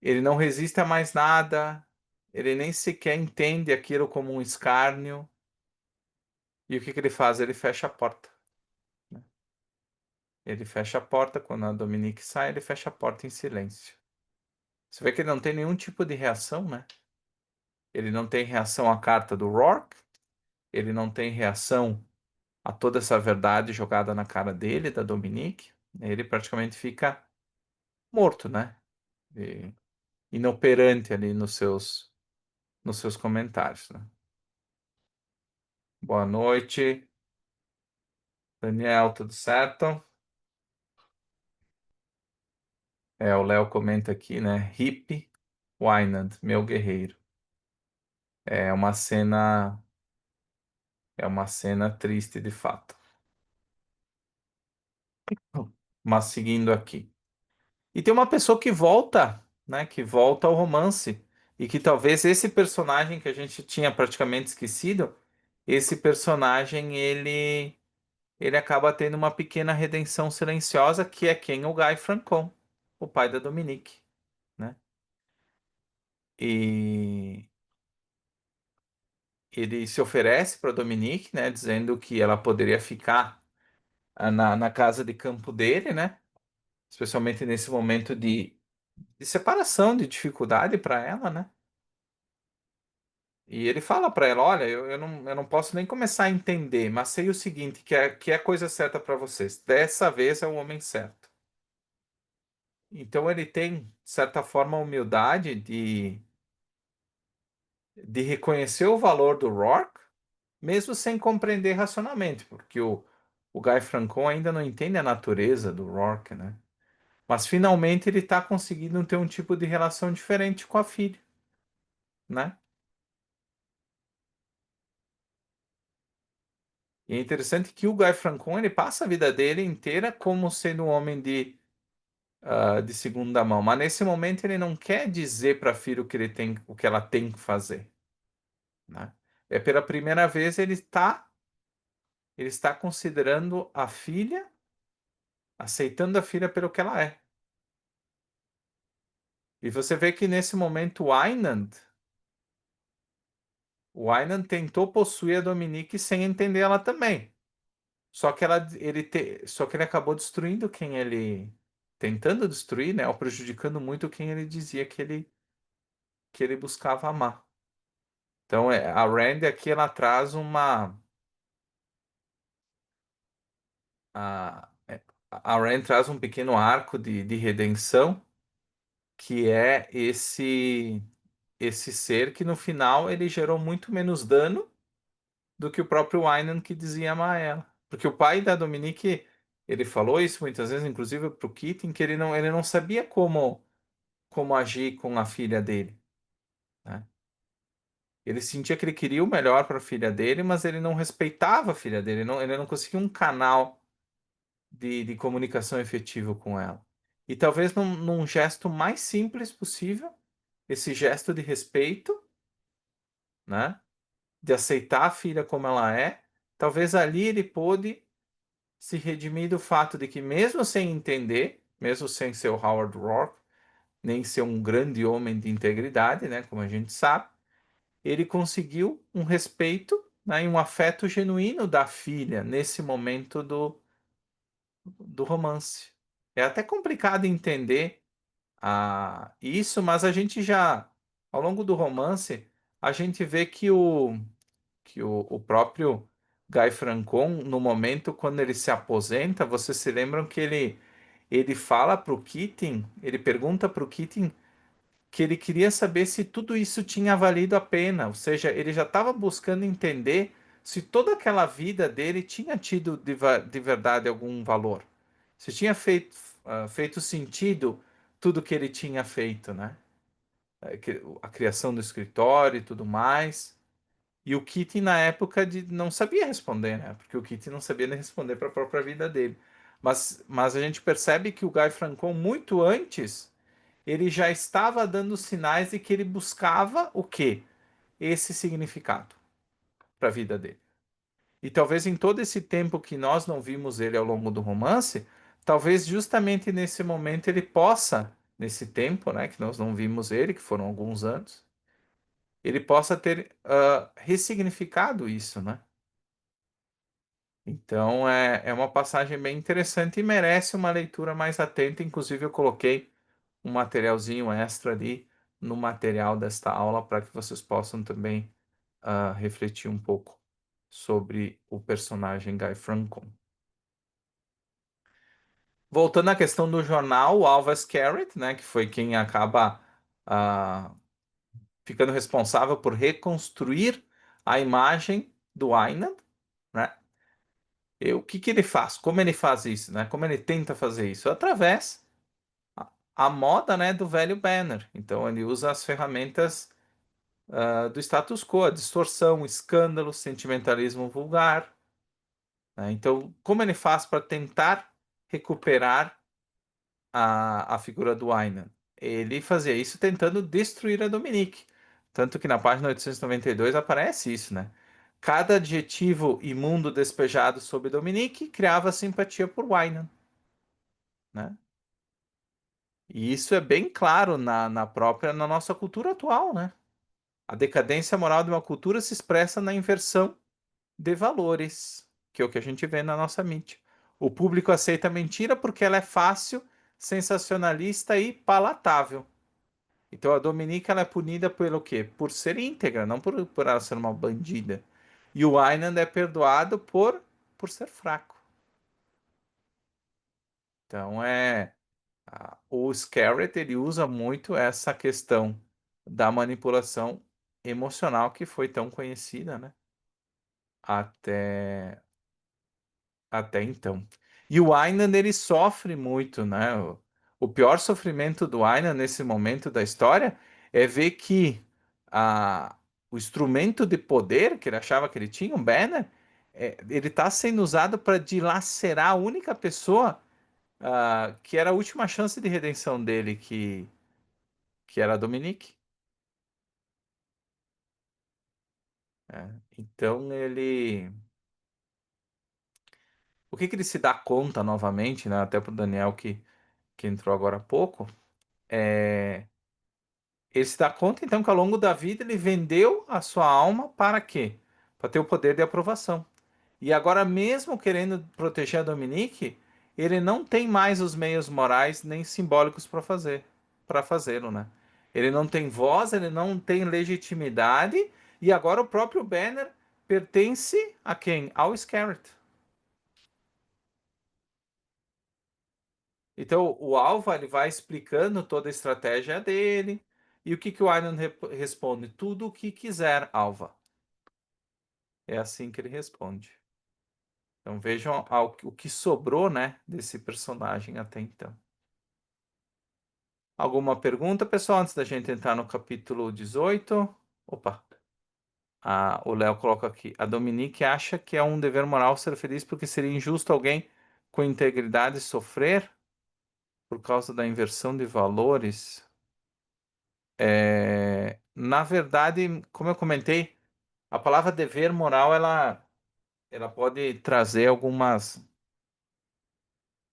Ele não resiste a mais nada, ele nem sequer entende aquilo como um escárnio. E o que que ele faz? Ele fecha a porta, né? Ele fecha a porta. Quando a Dominique sai, ele fecha a porta em silêncio. Você vê que ele não tem nenhum tipo de reação, né? Ele não tem reação à carta do Rourke, ele não tem reação a toda essa verdade jogada na cara dele, da Dominique. Ele praticamente fica morto, né? E inoperante ali nos seus comentários, né? Boa noite, Daniel, tudo certo? O Léo comenta aqui, né? Hip Wynand, meu guerreiro. É uma cena, é uma cena triste de fato. Mas seguindo aqui. E tem uma pessoa que volta, né? Que volta ao romance. E que talvez esse personagem que a gente tinha praticamente esquecido, esse personagem ele acaba tendo uma pequena redenção silenciosa, que é quem? O Guy Francon, o pai da Dominique, né? E ele se oferece para Dominique, né? Dizendo que ela poderia ficar na casa de campo dele, né? Especialmente nesse momento de separação, de dificuldade para ela, né? E ele fala para ela: olha, eu não posso nem começar a entender, mas sei o seguinte, que é a coisa certa para vocês. Dessa vez é o homem certo. Então ele tem, de certa forma, a humildade de reconhecer o valor do Rourke, mesmo sem compreender racionalmente, porque o Guy Francon ainda não entende a natureza do Rourke, né? Mas finalmente ele está conseguindo ter um tipo de relação diferente com a filha, né? E é interessante que o Guy Francon ele passa a vida dele inteira como sendo um homem de segunda mão, mas nesse momento ele não quer dizer para a filha o que ela tem que fazer, né? É pela primeira vez ele está considerando a filha, aceitando a filha pelo que ela é. E você vê que nesse momento o Einand tentou possuir a Dominique sem entender ela também. Só que ele acabou destruindo quem ele tentando destruir, né, ou prejudicando muito quem ele dizia que ele buscava amar. Então, a Rand aqui ela traz a Rand traz um pequeno arco de redenção, que é esse ser que no final ele gerou muito menos dano do que o próprio Wynan que dizia amar ela. Porque o pai da Dominique, ele falou isso muitas vezes, inclusive para o Keating, que ele não sabia como agir com a filha dele, né? Ele sentia que ele queria o melhor para a filha dele, mas ele não respeitava a filha dele, ele não conseguia um canal de comunicação efetivo com ela. E talvez num gesto mais simples possível, esse gesto de respeito, né? De aceitar a filha como ela é, talvez ali ele pôde se redimir do fato de que, mesmo sem entender, mesmo sem ser o Howard Rourke, nem ser um grande homem de integridade, né, como a gente sabe, ele conseguiu um respeito, né, e um afeto genuíno da filha nesse momento do romance. É até complicado entender isso, mas a gente já, ao longo do romance, a gente vê que o próprio Guy Francon, no momento quando ele se aposenta, vocês se lembram que ele fala para o Keating, ele pergunta para o Keating que ele queria saber se tudo isso tinha valido a pena, ou seja, ele já estava buscando entender se toda aquela vida dele tinha tido de verdade algum valor, se tinha feito sentido tudo que ele tinha feito, né? A criação do escritório e tudo mais. E o Kitty, na época, não sabia responder, né? Porque o Kitty não sabia nem responder para a própria vida dele. Mas a gente percebe que o Guy Francon, muito antes, ele já estava dando sinais de que ele buscava o quê? Esse significado para a vida dele. E talvez em todo esse tempo que nós não vimos ele ao longo do romance, talvez justamente nesse momento ele possa, nesse tempo, né, que nós não vimos ele, que foram alguns anos, ele possa ter ressignificado isso, né? Então é uma passagem bem interessante e merece uma leitura mais atenta. Inclusive, eu coloquei um materialzinho extra ali no material desta aula para que vocês possam também refletir um pouco sobre o personagem Guy Franco. Voltando à questão do jornal, o Alva Scarrett, né, que foi quem acaba ah, ficando responsável por reconstruir a imagem do Aynan, né? E o que que ele faz? Como ele faz isso, né? Como ele tenta fazer isso? Através a moda, né, do velho Banner. Então ele usa as ferramentas do status quo, a distorção, escândalo, sentimentalismo vulgar, né? Então, como ele faz para tentar recuperar a figura do Aynan? Ele fazia isso tentando destruir a Dominique. Tanto que na página 892 aparece isso, né? Cada adjetivo imundo despejado sobre Dominique criava simpatia por Aynan, né? E isso é bem claro na nossa cultura atual, né? A decadência moral de uma cultura se expressa na inversão de valores, que é o que a gente vê na nossa mídia. O público aceita a mentira porque ela é fácil, sensacionalista e palatável. Então a Dominica ela é punida pelo quê? Por ser íntegra, não por ela ser uma bandida. E o Aynan é perdoado por ser fraco. Então o Scarrett ele usa muito essa questão da manipulação emocional que foi tão conhecida, né? Até até então. E o Aynan ele sofre muito, né? O pior sofrimento do Aynan nesse momento da história é ver que a, o instrumento de poder que ele achava que ele tinha, um banner, ele está sendo usado para dilacerar a única pessoa que era a última chance de redenção dele, que era a Dominique. Então o que que ele se dá conta novamente, né? Até para o Daniel que entrou agora há pouco. É, Ele se dá conta, então, que ao longo da vida ele vendeu a sua alma para quê? Para ter o poder de aprovação. E agora, mesmo querendo proteger a Dominique, ele não tem mais os meios morais nem simbólicos para fazê-lo, né? Ele não tem voz, ele não tem legitimidade, e agora o próprio Banner pertence a quem? Ao Scarrett. Então, o Alva ele vai explicando toda a estratégia dele. E o que que o Iron responde? Tudo o que quiser, Alva. É assim que ele responde. Então vejam o que sobrou, né, desse personagem até então. Alguma pergunta, pessoal, antes da gente entrar no capítulo 18? Opa, o Léo coloca aqui. A Dominique acha que é um dever moral ser feliz porque seria injusto alguém com integridade sofrer por causa da inversão de valores. Na verdade, como eu comentei, a palavra dever moral ela pode trazer algumas,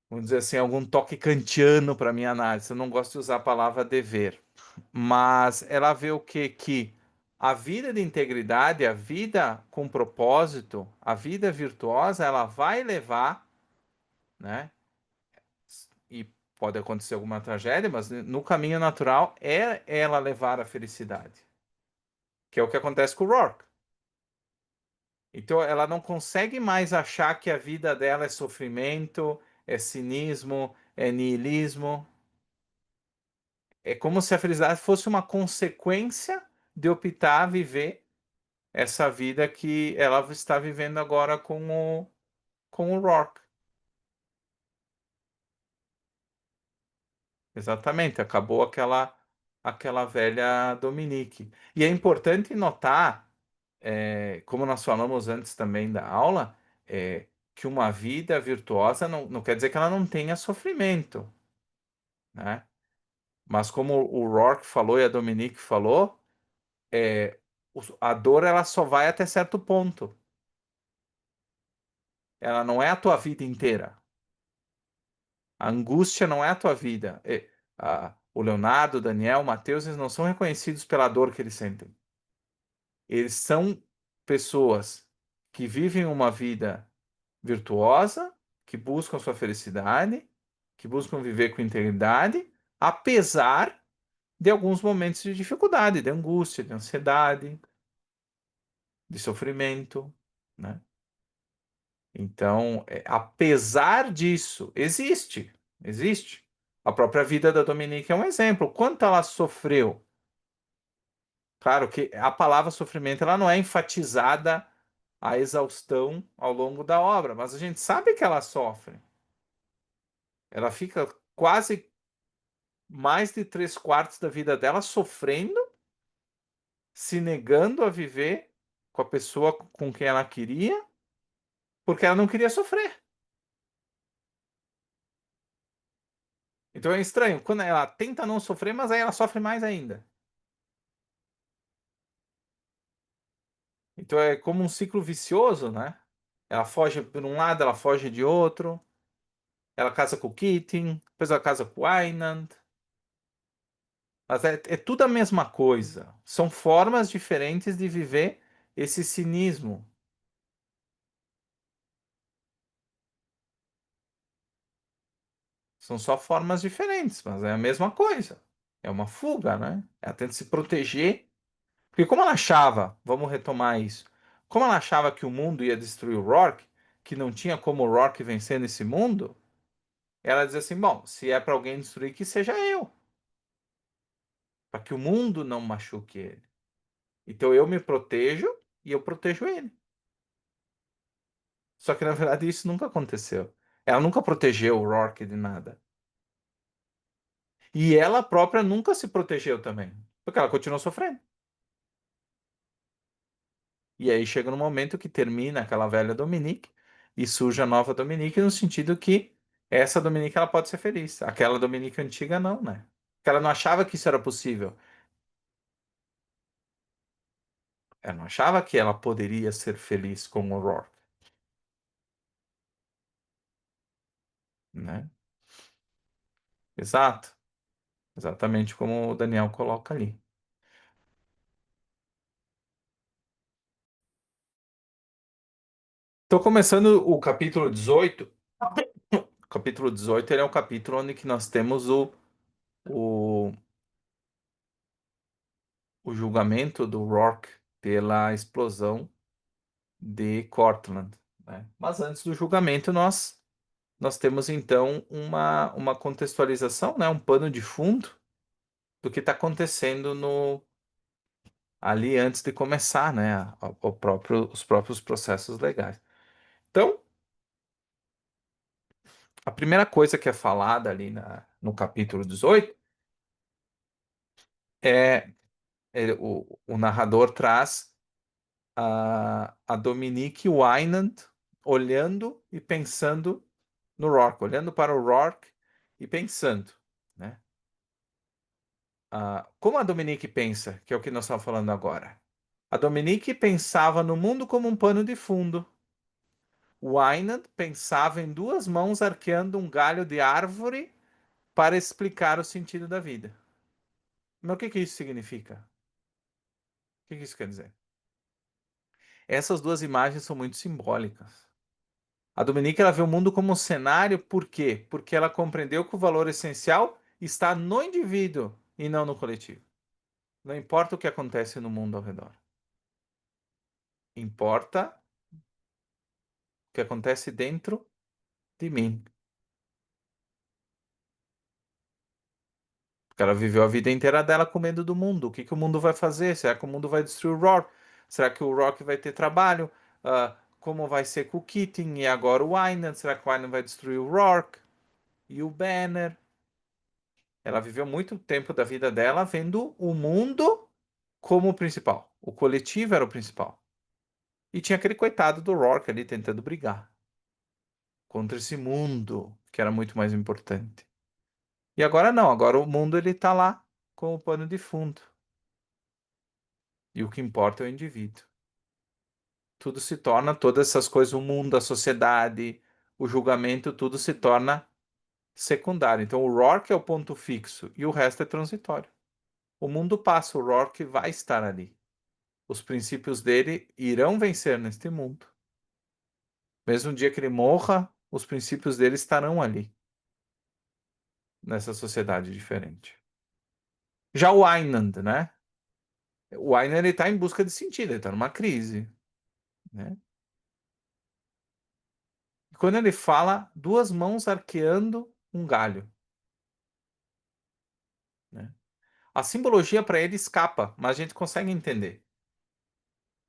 vamos dizer assim, algum toque kantiano para minha análise. Eu não gosto de usar a palavra dever, mas ela vê o que que a vida de integridade, a vida com propósito, a vida virtuosa, ela vai levar, né? E pode acontecer alguma tragédia, mas no caminho natural é ela levar a felicidade, que é o que acontece com o Rourke. Então ela não consegue mais achar que a vida dela é sofrimento, é cinismo, é niilismo. É como se a felicidade fosse uma consequência de optar viver essa vida que ela está vivendo agora com o Rourke. Exatamente, acabou aquela velha Dominique. E é importante notar, como nós falamos antes também da aula, que uma vida virtuosa não quer dizer que ela não tenha sofrimento, né? Mas como o Rourke falou e a Dominique falou, a dor ela só vai até certo ponto. Ela não é a tua vida inteira. A angústia não é a tua vida. O Leonardo, o Daniel, o Mateus, eles não são reconhecidos pela dor que eles sentem. Eles são pessoas que vivem uma vida virtuosa, que buscam sua felicidade, que buscam viver com integridade, apesar de alguns momentos de dificuldade, de angústia, de ansiedade, de sofrimento, né? Então, apesar disso, existe. A própria vida da Dominique é um exemplo. Quanto ela sofreu? Claro que a palavra sofrimento ela não é enfatizada à exaustão ao longo da obra, mas a gente sabe que ela sofre. Ela fica quase mais de 3/4 da vida dela sofrendo, se negando a viver com a pessoa com quem ela queria, porque ela não queria sofrer. Então é estranho, quando ela tenta não sofrer, mas aí ela sofre mais ainda. Então é como um ciclo vicioso, né? Ela foge por um lado, ela foge de outro. Ela casa com o Keating, depois ela casa com o Einand. Mas é tudo a mesma coisa. São formas diferentes de viver esse cinismo. São só formas diferentes, mas é a mesma coisa. É uma fuga, né? Ela tenta se proteger. Porque como ela achava, vamos retomar isso, como ela achava que o mundo ia destruir o Rourke, que não tinha como o Rourke vencer nesse mundo, ela dizia assim, bom, se é para alguém destruir, que seja eu, para que o mundo não machuque ele. Então eu me protejo e eu protejo ele. Só que na verdade isso nunca aconteceu. Ela nunca protegeu o Rourke de nada. E ela própria nunca se protegeu também, porque ela continuou sofrendo. E aí chega no momento que termina aquela velha Dominique e surge a nova Dominique no sentido que essa Dominique ela pode ser feliz. Aquela Dominique antiga não, né? Porque ela não achava que isso era possível. Ela não achava que ela poderia ser feliz com o Rourke, né? Exato. Exatamente como o Daniel coloca ali. Estou começando o capítulo 18. O capítulo 18 ele é o capítulo onde que nós temos o, o julgamento do Rourke pela explosão de Cortland, né? Mas antes do julgamento, nós temos então uma contextualização, né? Um pano de fundo do que está acontecendo no, ali antes de começar, né? Os próprios processos legais. Então, a primeira coisa que é falada ali no capítulo 18 é, o narrador traz a Dominique Wynand olhando e pensando no Rourke, olhando para o Rourke e pensando, né? Como a Dominique pensa, que é o que nós estamos falando agora. A Dominique pensava no mundo como um pano de fundo. O Wynand pensava em duas mãos arqueando um galho de árvore para explicar o sentido da vida. Mas o que que isso significa? O que que isso quer dizer? Essas duas imagens são muito simbólicas. A Dominique ela vê o mundo como um cenário, por quê? Porque ela compreendeu que o valor essencial está no indivíduo e não no coletivo. Não importa o que acontece no mundo ao redor. Importa o que acontece dentro de mim. Porque ela viveu a vida inteira dela com medo do mundo. O que que o mundo vai fazer? Será que o mundo vai destruir o Rock? Será que o Rock vai ter trabalho? Como vai ser com o Keating e agora o Wynan? Será que o Wynan vai destruir o Rock? E o Banner? Ela viveu muito tempo da vida dela vendo o mundo como o principal. O coletivo era o principal. E tinha aquele coitado do Rourke ali tentando brigar contra esse mundo que era muito mais importante. E agora não, agora o mundo ele tá lá com o pano de fundo. E o que importa é o indivíduo. Tudo se torna, todas essas coisas, o mundo, a sociedade, o julgamento, tudo se torna secundário. Então o Rourke é o ponto fixo e o resto é transitório. O mundo passa, o Rourke vai estar ali. Os princípios dele irão vencer neste mundo. Mesmo no dia que ele morra, os princípios dele estarão ali, nessa sociedade diferente. Já o Einand, né? O Einand ele está em busca de sentido, ele está numa crise, né? E quando ele fala duas mãos arqueando um galho, né? A simbologia para ele escapa, mas a gente consegue entender.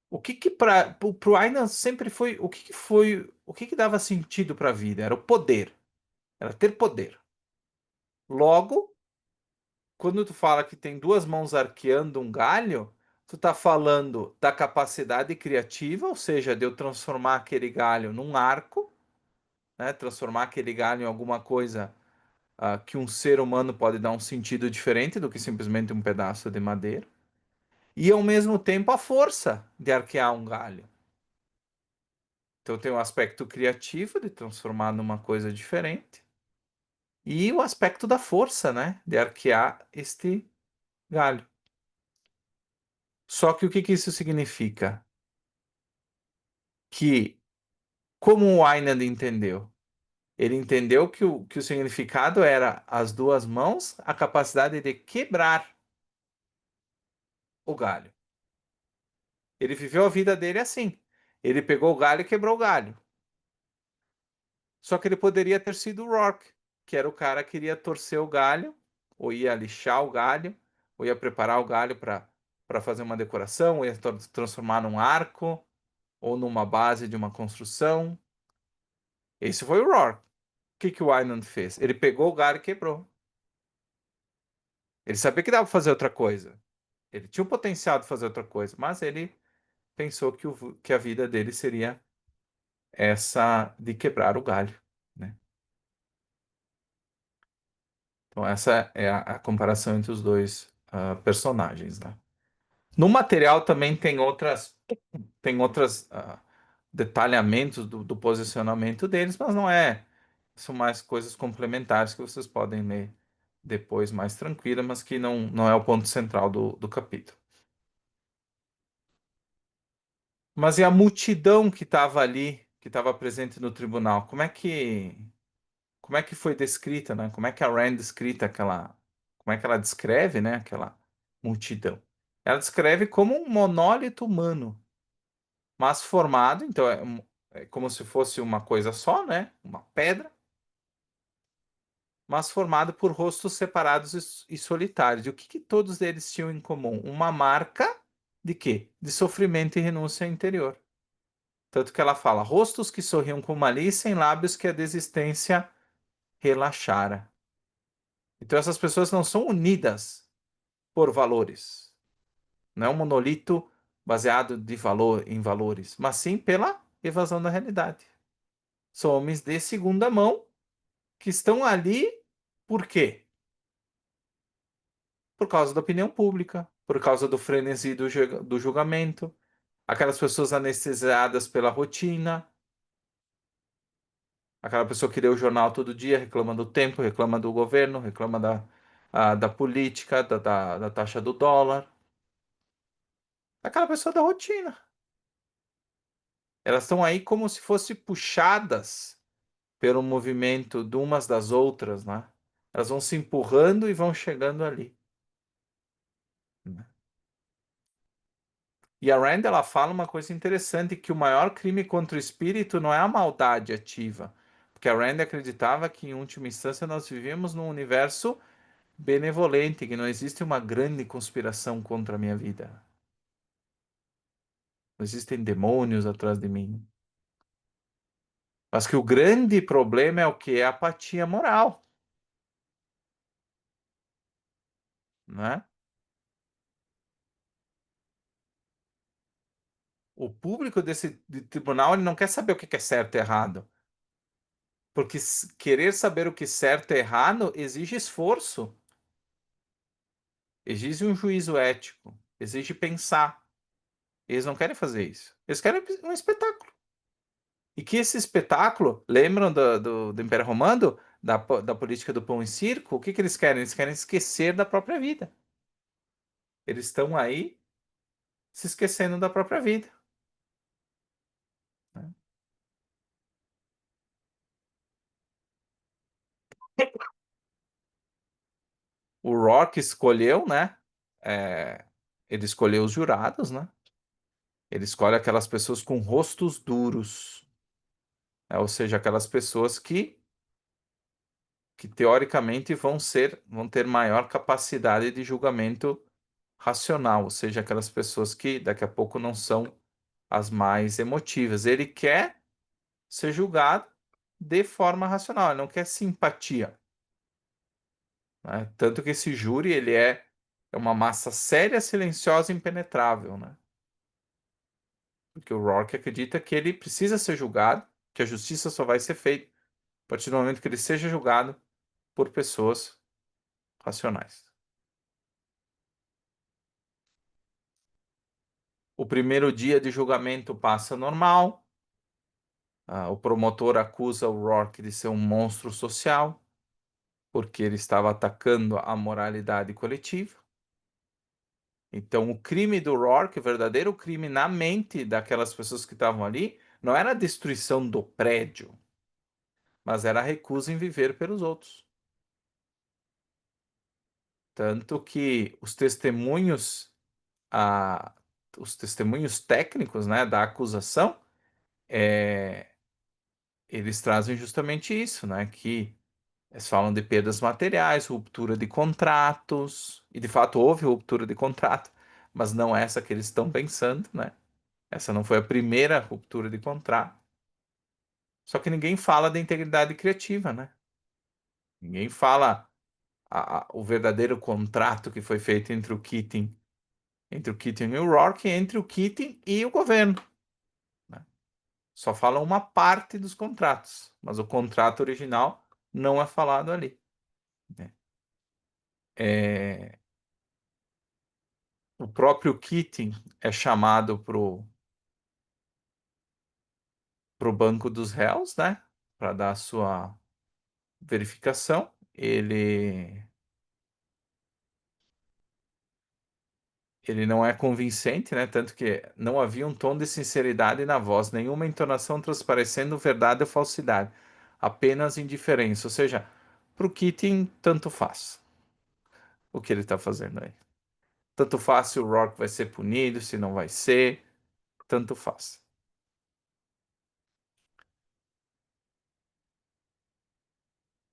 O que que para o Aynan sempre foi, o que que dava sentido para a vida? Era o poder, era ter poder. Logo, quando tu fala que tem duas mãos arqueando um galho, tu tá falando da capacidade criativa, ou seja, de eu transformar aquele galho num arco, né? Transformar aquele galho em alguma coisa que um ser humano pode dar um sentido diferente do que simplesmente um pedaço de madeira. E ao mesmo tempo a força de arquear um galho. Então tem o aspecto criativo de transformar numa coisa diferente e o aspecto da força, né, de arquear este galho. Só que o que que isso significa? Que como o Einand entendeu? Ele entendeu que o significado era as duas mãos, a capacidade de quebrar o galho. Ele viveu a vida dele assim. Ele pegou o galho e quebrou o galho. Só que ele poderia ter sido o Rourke, que era o cara que iria torcer o galho, ou ia lixar o galho, ou ia preparar o galho para fazer uma decoração, ou ia transformar num arco, ou numa base de uma construção. Esse foi o Rourke. O que que o Einand fez? Ele pegou o galho e quebrou. Ele sabia que dava para fazer outra coisa. Ele tinha o potencial de fazer outra coisa, mas ele pensou que a vida dele seria essa de quebrar o galho, né? Então, essa é a comparação entre os dois personagens, né? No material também tem outras detalhamentos do posicionamento deles, mas não é. São mais coisas complementares que vocês podem ler depois mais tranquila, mas que não é o ponto central do capítulo. Mas e a multidão que estava ali, que estava presente no tribunal? Como é que foi descrita, né? Como é que a Rand descrita como é que ela descreve, né, aquela multidão? Ela descreve como um monólito humano, mas formado, então é como se fosse uma coisa só, né? Uma pedra, mas formado por rostos separados e solitários. E o que que todos eles tinham em comum? Uma marca de quê? De sofrimento e renúncia interior. Tanto que ela fala, rostos que sorriam com malícia em lábios que a desistência relaxara. Então essas pessoas não são unidas por valores. Não é um monolito baseado em valores, mas sim pela evasão da realidade. São homens de segunda mão que estão ali por quê? Por causa da opinião pública, por causa do frenesi do julgamento, aquelas pessoas anestesiadas pela rotina, aquela pessoa que lê o jornal todo dia, reclama do tempo, reclama do governo, reclama da política, da taxa do dólar. Aquela pessoa da rotina. Elas estão aí como se fossem puxadas pelo movimento de umas das outras, né? Elas vão se empurrando e vão chegando ali, né? E a Rand, ela fala uma coisa interessante, que o maior crime contra o espírito não é a maldade ativa. Porque a Rand acreditava que, em última instância, nós vivíamos num universo benevolente, que não existe uma grande conspiração contra a minha vida. Não existem demônios atrás de mim. Mas que o grande problema é o que? É a apatia moral, né? O público desse tribunal ele não quer saber o que é certo e errado. Porque querer saber o que é certo e errado exige esforço, exige um juízo ético, exige pensar. Eles não querem fazer isso. Eles querem um espetáculo. E que esse espetáculo, lembram do Império Romano, da política do pão e circo? O que que eles querem? Eles querem esquecer da própria vida. Eles estão aí se esquecendo da própria vida, né? o Rock escolheu, né? é, ele escolheu os jurados, né? Ele escolhe aquelas pessoas com rostos duros, ou seja, aquelas pessoas que teoricamente vão ter maior capacidade de julgamento racional, ou seja, aquelas pessoas que daqui a pouco não são as mais emotivas. Ele quer ser julgado de forma racional, ele não quer simpatia, né? Tanto que esse júri, é uma massa séria, silenciosa e impenetrável, né? Porque o Rourke acredita que ele precisa ser julgado, que a justiça só vai ser feita a partir do momento que ele seja julgado por pessoas racionais. O primeiro dia de julgamento passa normal. O promotor acusa o Rourke de ser um monstro social, porque ele estava atacando a moralidade coletiva. Então, o crime do Rourke, o verdadeiro crime na mente daquelas pessoas que estavam ali, não era a destruição do prédio, mas era a recusa em viver pelos outros. Tanto que a, os testemunhos técnicos, né, da acusação, é, eles trazem justamente isso, né, que eles falam de perdas materiais, ruptura de contratos, e de fato houve ruptura de contrato, mas não essa que eles estão pensando, né? Essa não foi a primeira ruptura de contrato. Só que ninguém fala da integridade criativa, né? Ninguém fala o verdadeiro contrato que foi feito entre o Keating e o Rourke, entre o Keating e o governo, né? Só fala uma parte dos contratos, mas o contrato original não é falado ali, né? É, o próprio Keating é chamado pro banco dos réus, né? Para dar a sua verificação. Ele não é convincente, né? Tanto que não havia um tom de sinceridade na voz, nenhuma entonação transparecendo verdade ou falsidade, apenas indiferença. Ou seja, para o Keating, tanto faz o que ele está fazendo aí. Tanto faz se o Rock vai ser punido, se não vai ser, tanto faz.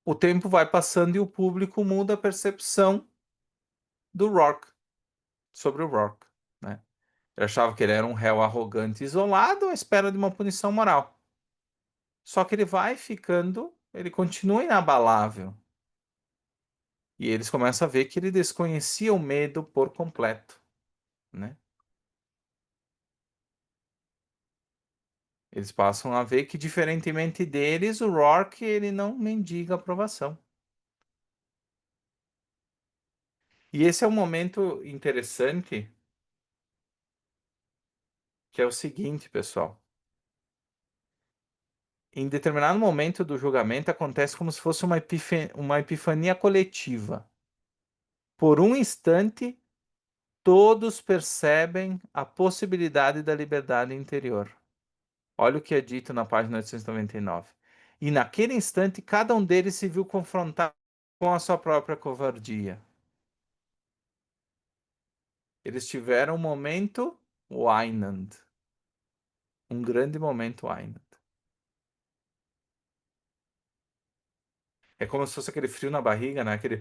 O tempo vai passando e o público muda a percepção do Rock sobre o Rock, né? Ele achava que ele era um réu arrogante e isolado à espera de uma punição moral. Só que ele vai ficando, ele continua inabalável. E eles começam a ver que ele desconhecia o medo por completo, né? Eles passam a ver que, diferentemente deles, o Rourke, ele não mendiga aprovação. E esse é um momento interessante, que é o seguinte, pessoal. Em determinado momento do julgamento, acontece como se fosse uma epifania coletiva. Por um instante, todos percebem a possibilidade da liberdade interior. Olha o que é dito na página 899. E naquele instante, cada um deles se viu confrontado com a sua própria covardia. Eles tiveram um momento Wynand, um grande momento Wynand. É como se fosse aquele frio na barriga, né? Aquele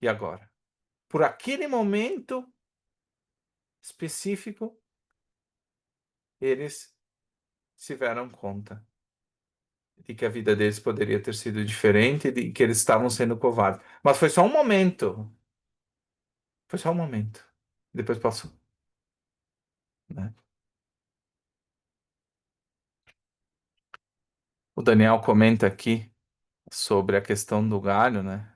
e agora? Por aquele momento específico, eles se deram conta de que a vida deles poderia ter sido diferente e de que eles estavam sendo covardes. Mas foi só um momento. Foi só um momento. Depois passou, né? O Daniel comenta aqui sobre a questão do galho, né?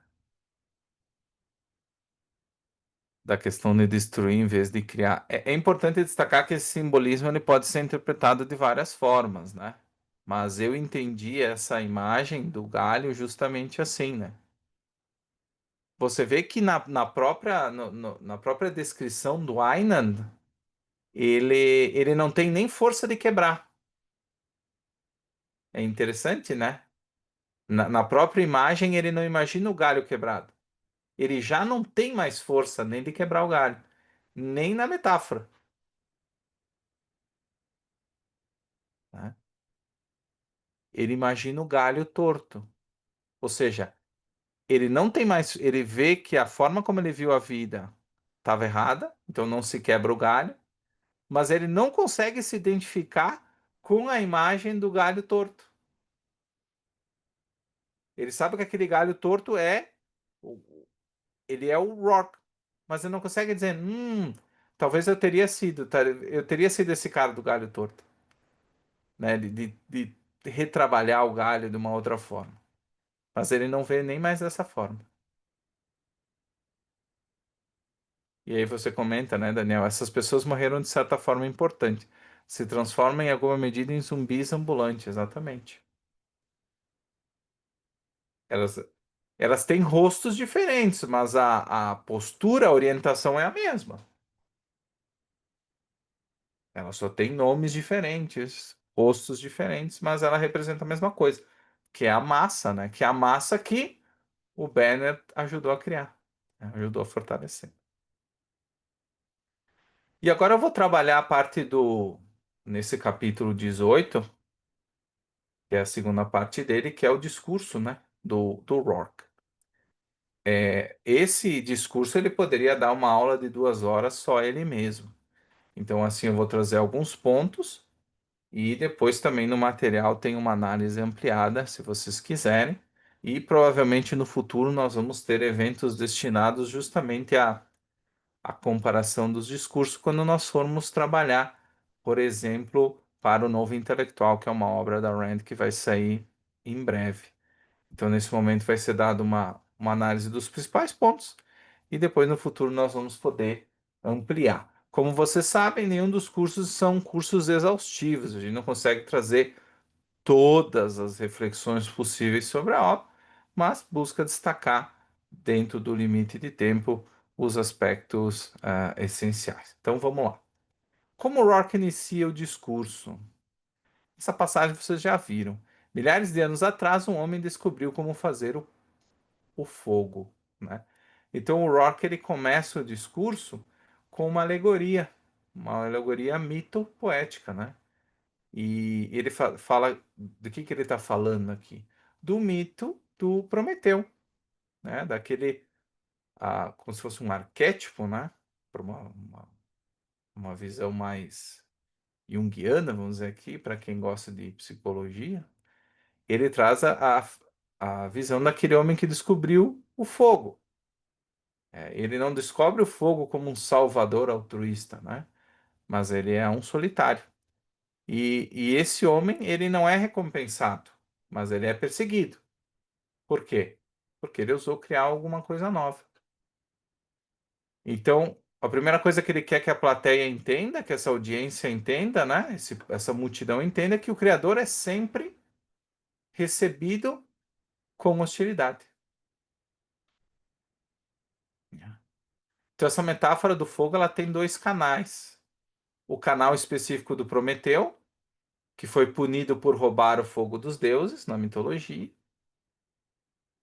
Da questão de destruir em vez de criar. É importante destacar que esse simbolismo ele pode ser interpretado de várias formas, né? Mas eu entendi essa imagem do galho justamente assim, né? Você vê que na própria descrição do Einand, ele não tem nem força de quebrar. É interessante, né? Na própria imagem, ele não imagina o galho quebrado. Ele já não tem mais força nem de quebrar o galho, nem na metáfora, né? Ele imagina o galho torto. Ou seja, ele não tem mais. Ele vê que a forma como ele viu a vida estava errada, então não se quebra o galho, mas ele não consegue se identificar com a imagem do galho torto. Ele sabe que aquele galho torto ele é o Rock, mas ele não consegue dizer, talvez eu teria sido esse cara do galho torto, né? De retrabalhar o galho de uma outra forma. Mas ele não vê nem mais dessa forma. E aí você comenta, né, Daniel? Essas pessoas morreram de certa forma importante. Se transformam em alguma medida em zumbis ambulantes, exatamente. Elas, elas têm rostos diferentes, mas a postura, a orientação é a mesma. Ela só tem nomes diferentes, rostos diferentes, mas ela representa a mesma coisa, que é a massa, né? Que é a massa que o Banner ajudou a criar, né? Ajudou a fortalecer. E agora eu vou trabalhar a parte nesse capítulo 18, que é a segunda parte dele, que é o discurso, né? Do Rourke. Esse discurso ele poderia dar uma aula de 2 horas só ele mesmo. Então, assim, eu vou trazer alguns pontos. E depois também no material tem uma análise ampliada, se vocês quiserem. E provavelmente no futuro nós vamos ter eventos destinados justamente à comparação dos discursos quando nós formos trabalhar, por exemplo, para o Novo Intelectual, que é uma obra da Rand que vai sair em breve. Então, nesse momento, vai ser dada uma análise dos principais pontos e depois no futuro nós vamos poder ampliar. Como vocês sabem, nenhum dos cursos são cursos exaustivos, a gente não consegue trazer todas as reflexões possíveis sobre a obra, mas busca destacar, dentro do limite de tempo, os aspectos essenciais. Então vamos lá. Como Rourke inicia o discurso? Essa passagem vocês já viram. Milhares de anos atrás, um homem descobriu como fazer o fogo, né? Então o Rourke ele começa o discurso com uma alegoria mito-poética, né? E ele fala do que ele está falando aqui? Do mito do Prometeu, né? Daquele, como se fosse um arquétipo, né? Para uma visão mais junguiana, vamos dizer aqui, para quem gosta de psicologia. Ele traz a visão daquele homem que descobriu o fogo. Ele não descobre o fogo como um salvador altruísta, né? Mas ele é um solitário. E esse homem, ele não é recompensado, mas ele é perseguido. Por quê? Porque ele ousou criar alguma coisa nova. Então, a primeira coisa que ele quer que a plateia entenda, que essa audiência entenda, né? Essa multidão entenda que o Criador é sempre recebido com hostilidade. Então, essa metáfora do fogo, ela tem dois canais. O canal específico do Prometeu, que foi punido por roubar o fogo dos deuses na mitologia,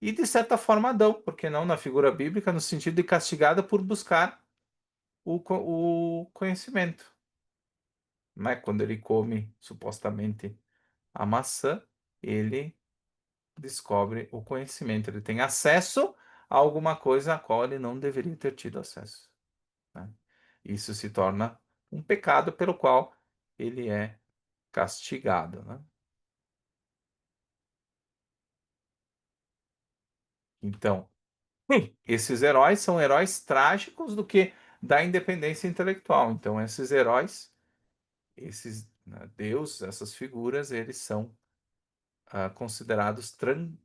e de certa forma Adão, porque não na figura bíblica, no sentido de castigada por buscar o conhecimento. Né? Quando ele come supostamente a maçã, ele descobre o conhecimento, ele tem acesso a alguma coisa a qual ele não deveria ter tido acesso. Né? Isso se torna um pecado pelo qual ele é castigado. Né? Então, esses heróis são heróis trágicos do que da independência intelectual. Então, esses heróis, esses deuses, essas figuras, eles são considerados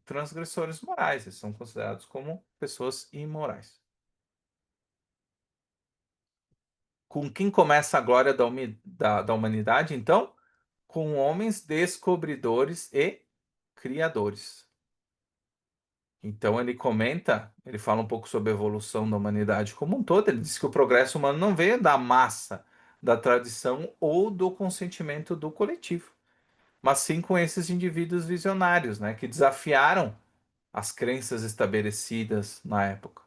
transgressores morais, eles são considerados como pessoas imorais. Com quem começa a glória da humanidade, então? Com homens descobridores e criadores. Então ele comenta, ele fala um pouco sobre a evolução da humanidade como um todo. Ele diz que o progresso humano não veio da massa, da tradição ou do consentimento do coletivo, mas sim com esses indivíduos visionários, né, que desafiaram as crenças estabelecidas na época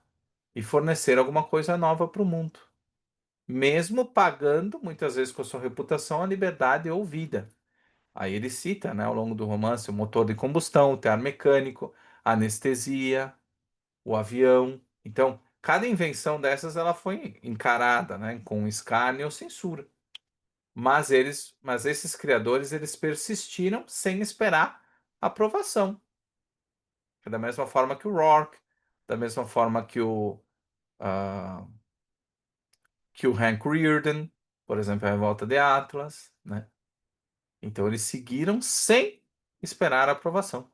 e forneceram alguma coisa nova para o mundo, mesmo pagando, muitas vezes com a sua reputação, a liberdade ou vida. Aí ele cita, né, ao longo do romance, o motor de combustão, o tear mecânico, a anestesia, o avião. Então, cada invenção dessas ela foi encarada, né, com escárnio ou censura. Mas esses criadores, eles persistiram sem esperar aprovação. Da mesma forma que o Rourke, da mesma forma ah, que o Hank Rearden, por exemplo, a Revolta de Atlas, né? Então eles seguiram sem esperar a aprovação.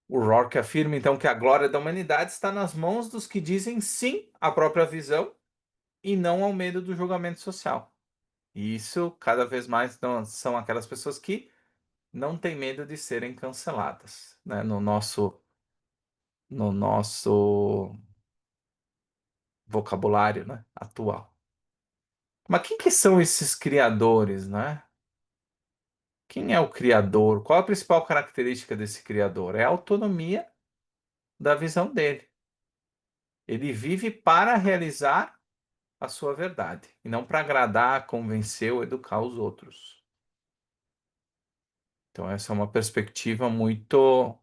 O Rourke afirma então que a glória da humanidade está nas mãos dos que dizem sim à própria visão e não ao medo do julgamento social. E isso cada vez mais são aquelas pessoas que não têm medo de serem canceladas, né? No nosso vocabulário, né? Atual. Mas quem que são esses criadores, né? Quem é o criador? Qual a principal característica desse criador? É a autonomia da visão dele. Ele vive para realizar a sua verdade e não para agradar, convencer ou educar os outros. Então, essa é uma perspectiva muito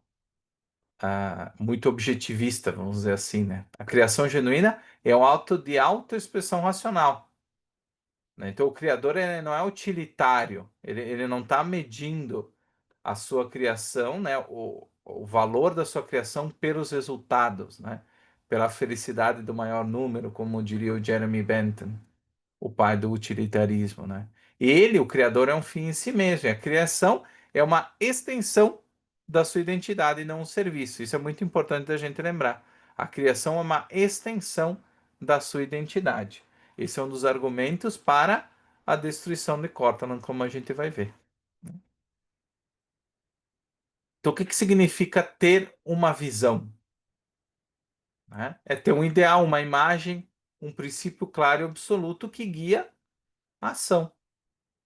objetivista, vamos dizer assim, né? A criação genuína é um ato de autoexpressão racional, né? Então, o criador ele não é utilitário, ele não está medindo a sua criação, né? O valor da sua criação pelos resultados, né? Pela felicidade do maior número, como diria o Jeremy Bentham, o pai do utilitarismo, né? Ele, o criador, é um fim em si mesmo. E a criação é uma extensão da sua identidade e não um serviço. Isso é muito importante da gente lembrar. A criação é uma extensão da sua identidade. Esse é um dos argumentos para a destruição de Cortland, como a gente vai ver. Então, o que que significa ter uma visão, né? É ter um ideal, uma imagem, um princípio claro e absoluto que guia a ação.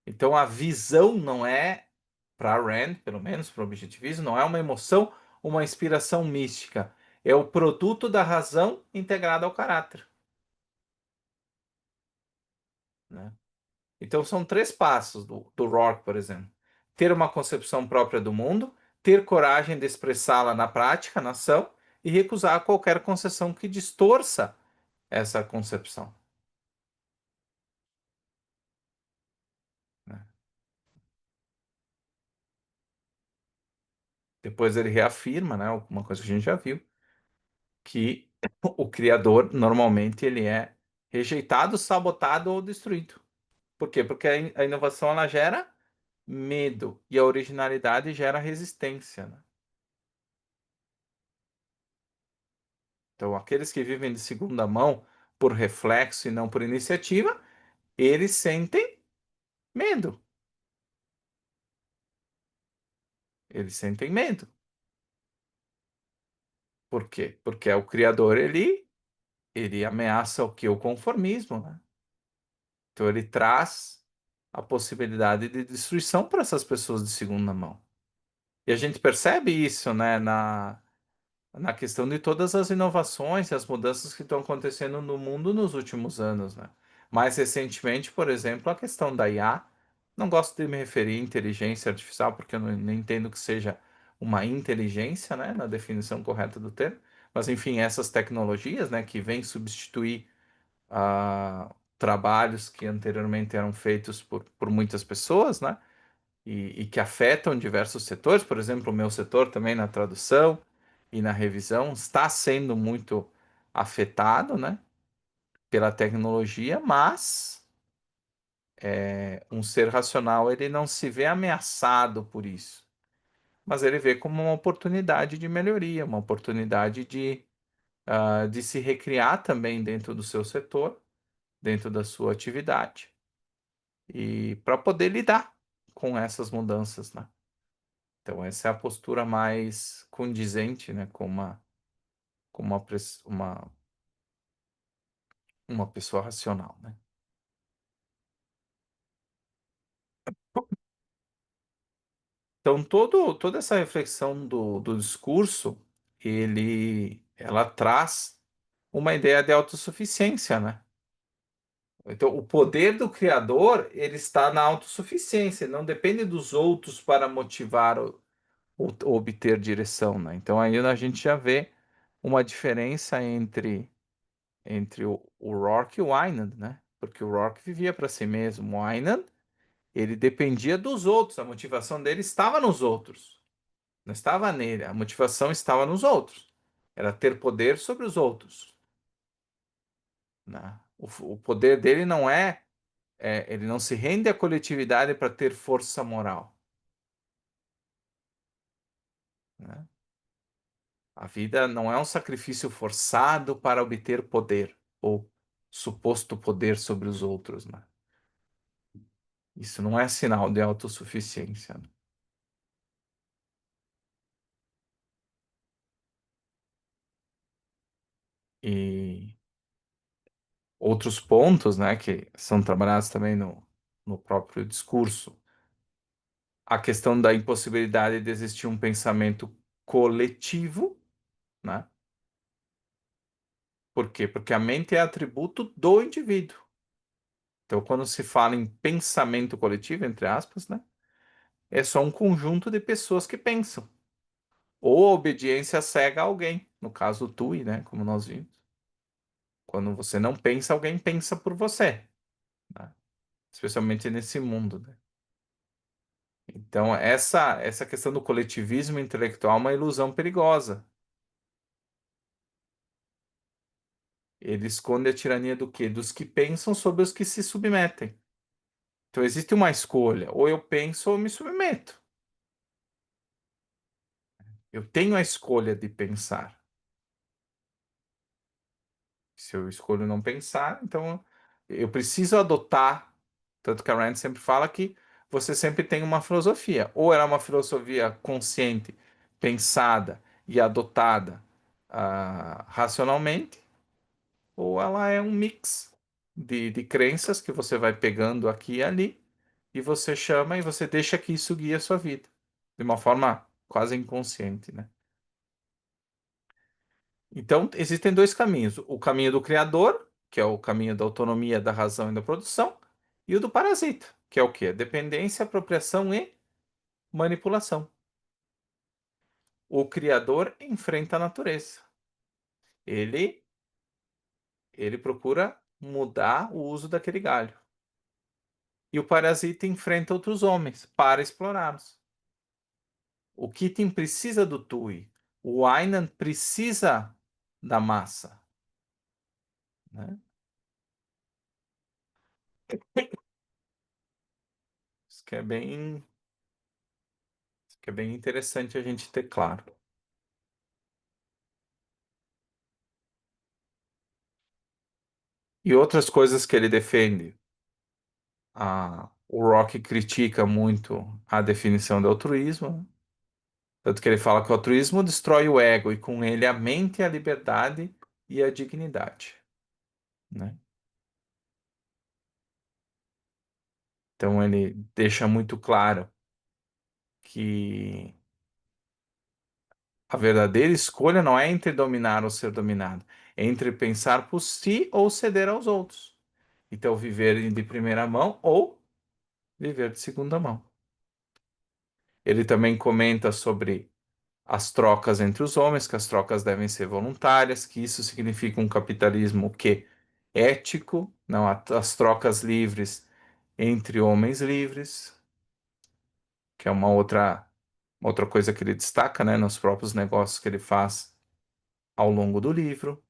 Então, a visão não é, para Rand, pelo menos para o objetivismo, não é uma emoção, uma inspiração mística. É o produto da razão integrada ao caráter, né? Então, são três passos do Rourke, por exemplo. Ter uma concepção própria do mundo, ter coragem de expressá-la na prática, na ação, e recusar qualquer concessão que distorça essa concepção, né? Depois ele reafirma, né, uma coisa que a gente já viu, que o criador normalmente ele é rejeitado, sabotado ou destruído. Por quê? Porque a inovação ela gera medo e a originalidade gera resistência, né? Então, aqueles que vivem de segunda mão por reflexo e não por iniciativa, eles sentem medo. Eles sentem medo. Por quê? Porque o criador ele ameaça o que? O conformismo, né? Então ele traz a possibilidade de destruição para essas pessoas de segunda mão. E a gente percebe isso, né, na questão de todas as inovações e as mudanças que estão acontecendo no mundo nos últimos anos, né? Mais recentemente, por exemplo, a questão da IA. Não gosto de me referir à inteligência artificial, porque eu não entendo que seja uma inteligência, né, na definição correta do termo. Mas, enfim, essas tecnologias, né, que vêm substituir trabalhos que anteriormente eram feitos por muitas pessoas, né? E que afetam diversos setores, por exemplo, o meu setor também na tradução e na revisão está sendo muito afetado, né, pela tecnologia, mas um ser racional ele não se vê ameaçado por isso, mas ele vê como uma oportunidade de melhoria, uma oportunidade de se recriar também dentro do seu setor, dentro da sua atividade, e para poder lidar com essas mudanças, né? Então, essa é a postura mais condizente, né, com uma pessoa racional, né? Então, toda essa reflexão do discurso, ela traz uma ideia de autossuficiência, né? Então, o poder do criador, ele está na autossuficiência, não depende dos outros para motivar ou obter direção, né? Então, aí a gente já vê uma diferença entre o Rourke e o Aynan, né? Porque o Rourke vivia para si mesmo, o Aynan, ele dependia dos outros, a motivação dele estava nos outros. Não estava nele, a motivação estava nos outros. Era ter poder sobre os outros, né? O poder dele não ele não se rende à coletividade para ter força moral, né? A vida não é um sacrifício forçado para obter poder ou suposto poder sobre os outros, né? Isso não é sinal de autossuficiência, né? E outros pontos, né, que são trabalhados também no próprio discurso, a questão da impossibilidade de existir um pensamento coletivo, né? Por quê? Porque a mente é atributo do indivíduo. Então, quando se fala em pensamento coletivo, entre aspas, né, é só um conjunto de pessoas que pensam. Ou a obediência cega a alguém, no caso o TUI, né, como nós vimos. Quando você não pensa, alguém pensa por você, né? Especialmente nesse mundo, né? Então, essa questão do coletivismo intelectual é uma ilusão perigosa. Ele esconde a tirania do quê? Dos que pensam sobre os que se submetem. Então, existe uma escolha: ou eu penso ou eu me submeto. Eu tenho a escolha de pensar. Se eu escolho não pensar, então eu preciso adotar. Tanto que a Rand sempre fala que você sempre tem uma filosofia. Ou ela é uma filosofia consciente, pensada e adotada racionalmente, ou ela é um mix de crenças que você vai pegando aqui e ali, e você chama e você deixa que isso guie a sua vida, de uma forma quase inconsciente, né? Então, existem dois caminhos: o caminho do criador, que é o caminho da autonomia, da razão e da produção, e o do parasita, que é o quê? Dependência, apropriação e manipulação. O criador enfrenta a natureza. Ele, ele procura mudar o uso daquele galho. E o parasita enfrenta outros homens para explorá-los. O Kitten precisa do Tui. O Ainan precisa da massa, né? Isso que é bem interessante a gente ter claro. E outras coisas que ele defende. O Rock critica muito a definição de altruísmo, né? Tanto que ele fala que o altruísmo destrói o ego e com ele a mente, a liberdade e a dignidade, né? Então ele deixa muito claro que a verdadeira escolha não é entre dominar ou ser dominado, é entre pensar por si ou ceder aos outros. Então, viver de primeira mão ou viver de segunda mão. Ele também comenta sobre as trocas entre os homens, que as trocas devem ser voluntárias, que isso significa um capitalismo que ético, não as trocas livres entre homens livres, que é uma outra coisa que ele destaca, né, nos próprios negócios que ele faz ao longo do livro,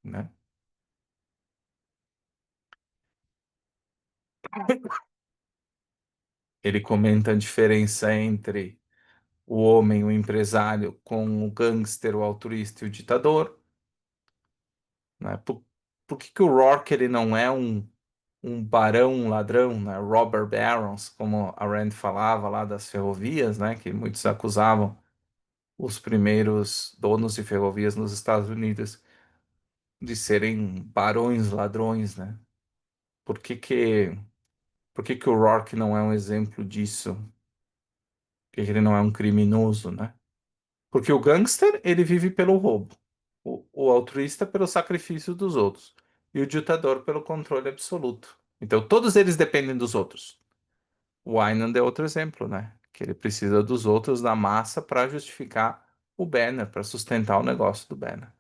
né? Ele comenta a diferença entre o homem, o empresário, com o gangster, o altruísta e o ditador, né? Por que que o Rourke ele não é um barão, um ladrão, né? Robber barons, como a Rand falava lá das ferrovias, né? Que muitos acusavam os primeiros donos de ferrovias nos Estados Unidos de serem barões ladrões, né? Por que que, por que que o Rourke não é um exemplo disso? que ele não é um criminoso, né? Porque o gangster, ele vive pelo roubo. O altruísta pelo sacrifício dos outros. E o ditador pelo controle absoluto. Então, todos eles dependem dos outros. O Aynan é outro exemplo, né? Que ele precisa dos outros da massa para justificar o Banner, para sustentar o negócio do Banner.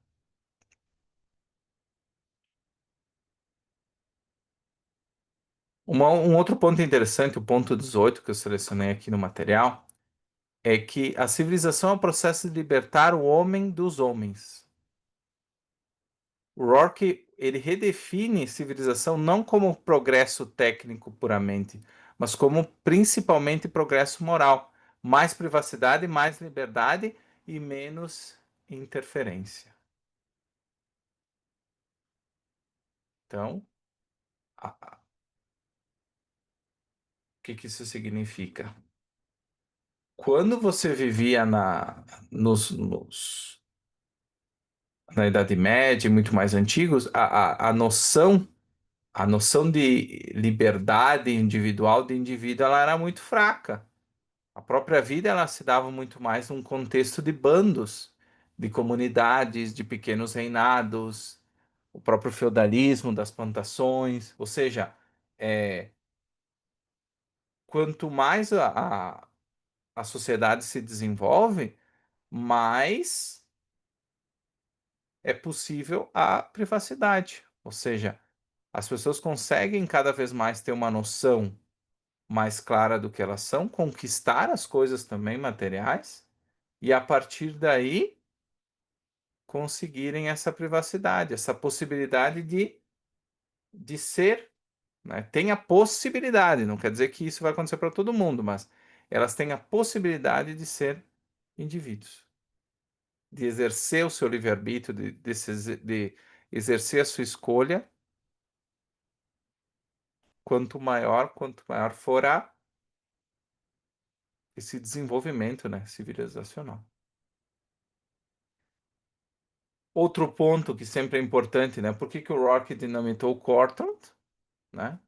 Um outro ponto interessante, o ponto 18 que eu selecionei aqui no material, é que a civilização é o processo de libertar o homem dos homens. O Rourke, ele redefine civilização não como progresso técnico puramente, mas como principalmente progresso moral. Mais privacidade, mais liberdade e menos interferência. Então, o que que isso significa? Quando você vivia na Idade Média, e muito mais antigos, a noção de liberdade individual de indivíduo, ela era muito fraca. A própria vida ela se dava muito mais num contexto de bandos, de comunidades, de pequenos reinados, o próprio feudalismo das plantações. Ou seja, é, quanto mais a sociedade se desenvolve, mais é possível a privacidade. Ou seja, as pessoas conseguem cada vez mais ter uma noção mais clara do que elas são, conquistar as coisas também materiais, e a partir daí conseguirem essa privacidade, essa possibilidade de ser, né? Tem a possibilidade, não quer dizer que isso vai acontecer para todo mundo, mas elas têm a possibilidade de ser indivíduos, de exercer o seu livre-arbítrio, de exercer a sua escolha. Quanto maior for esse desenvolvimento, né, civilizacional. Outro ponto que sempre é importante, né? Por que que o Rock dinamitou o Cortland, né?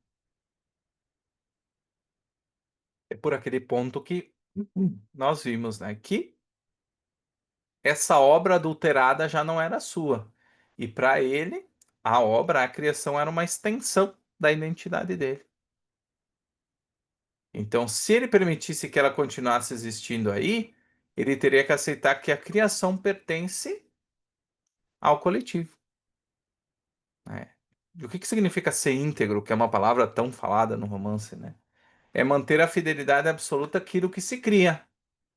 É por aquele ponto que nós vimos, né? Que essa obra adulterada já não era sua. E para ele, a obra, a criação era uma extensão da identidade dele. Então, se ele permitisse que ela continuasse existindo aí, ele teria que aceitar que a criação pertence ao coletivo, né? E o que que significa ser íntegro, que é uma palavra tão falada no romance, né? É manter a fidelidade absoluta àquilo que se cria.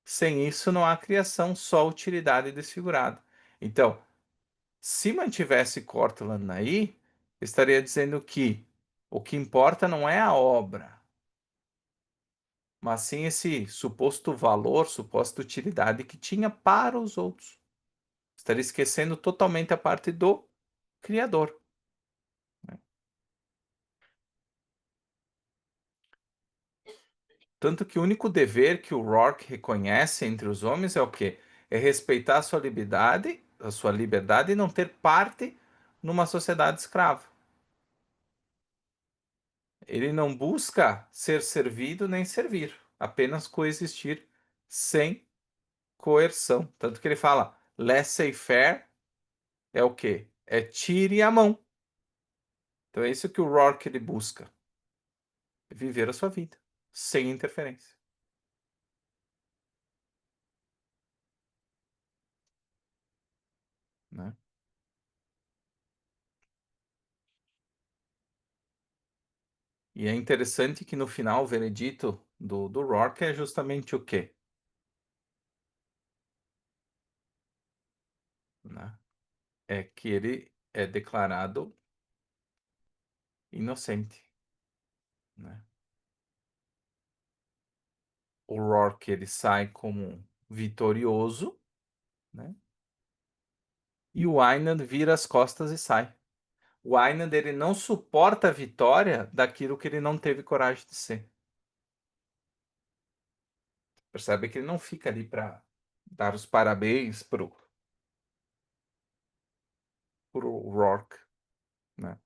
Sem isso, não há criação, só utilidade desfigurada. Então, se mantivesse Cortland aí, estaria dizendo que o que importa não é a obra, mas sim esse suposto valor, suposta utilidade que tinha para os outros. Estaria esquecendo totalmente a parte do criador, né? Tanto que o único dever que o Rourke reconhece entre os homens é o quê? É respeitar a sua liberdade e não ter parte numa sociedade escrava. Ele não busca ser servido nem servir, apenas coexistir sem coerção. Tanto que ele fala, laissez-faire é o quê? É tire a mão. Então é isso que o Rourke ele busca, é viver a sua vida, sem interferência, né? E é interessante que no final o veredito do Rourke é justamente o quê? Né? É que ele é declarado inocente, né? O Rourke ele sai como vitorioso, né? E o Aynan vira as costas e sai. O Aynan ele não suporta a vitória daquilo que ele não teve coragem de ser. Percebe que ele não fica ali para dar os parabéns pro Rourke, né?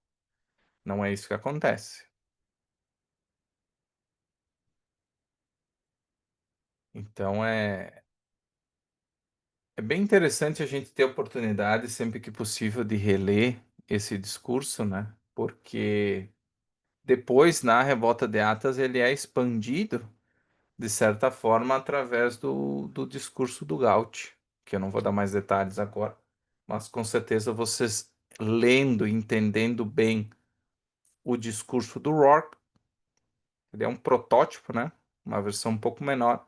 Não é isso que acontece. Então é bem interessante a gente ter a oportunidade, sempre que possível, de reler esse discurso, né? Porque depois, na Revolta de Atas, ele é expandido, de certa forma, através do discurso do Gauch, que eu não vou dar mais detalhes agora, mas com certeza vocês lendo e entendendo bem o discurso do Rourke, ele é um protótipo, né? Uma versão um pouco menor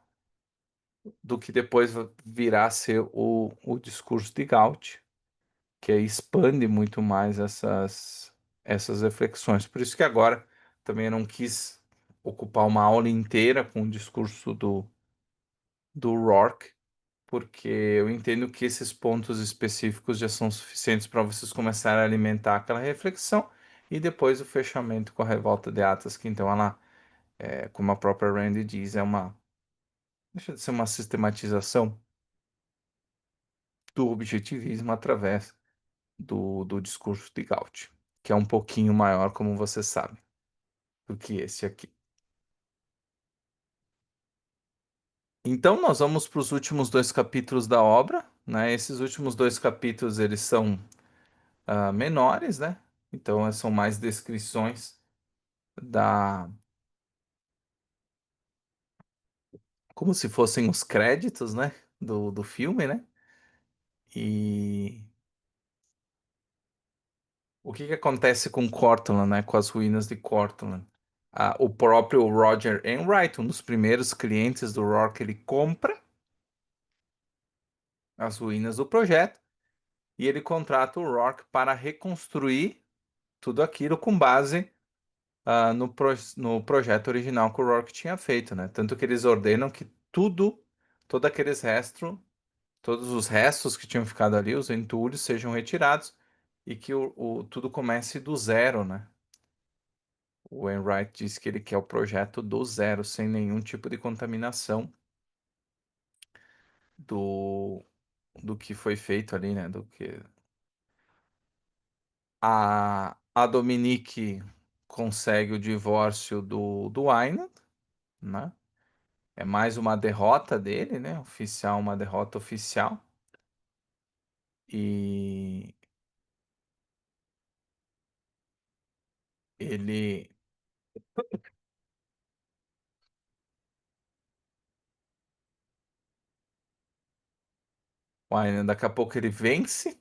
do que depois virá a ser o discurso de Gauch, que aí expande muito mais essas reflexões. Por isso que agora também eu não quis ocupar uma aula inteira com o discurso do Rourke, porque eu entendo que esses pontos específicos já são suficientes para vocês começarem a alimentar aquela reflexão e depois o fechamento com a revolta de Atas, que então ela, como a própria Randy diz, deixa de ser uma sistematização do objetivismo através do discurso de Gauch, que é um pouquinho maior, como você sabe, do que esse aqui. Então, nós vamos para os últimos dois capítulos da obra, né? Esses últimos dois capítulos, eles são menores, né? Então, são mais descrições da... como se fossem os créditos, né? Do filme, né? E o que que acontece com Cortland, né? Com as ruínas de Cortland? O próprio Roger Enright, um dos primeiros clientes do Rourke, ele compra as ruínas do projeto e ele contrata o Rourke para reconstruir tudo aquilo com base no projeto original que o Rourke tinha feito, né? Tanto que eles ordenam que todo aqueles restos, todos os restos que tinham ficado ali, os entulhos, sejam retirados e que tudo comece do zero, né? O Enright diz que ele quer o projeto do zero, sem nenhum tipo de contaminação do, do que foi feito ali, né? Do que a Dominique consegue o divórcio do Aynan, né? É mais uma derrota dele, né? Oficial, uma derrota oficial. E ele, o Aynan, daqui a pouco ele vence,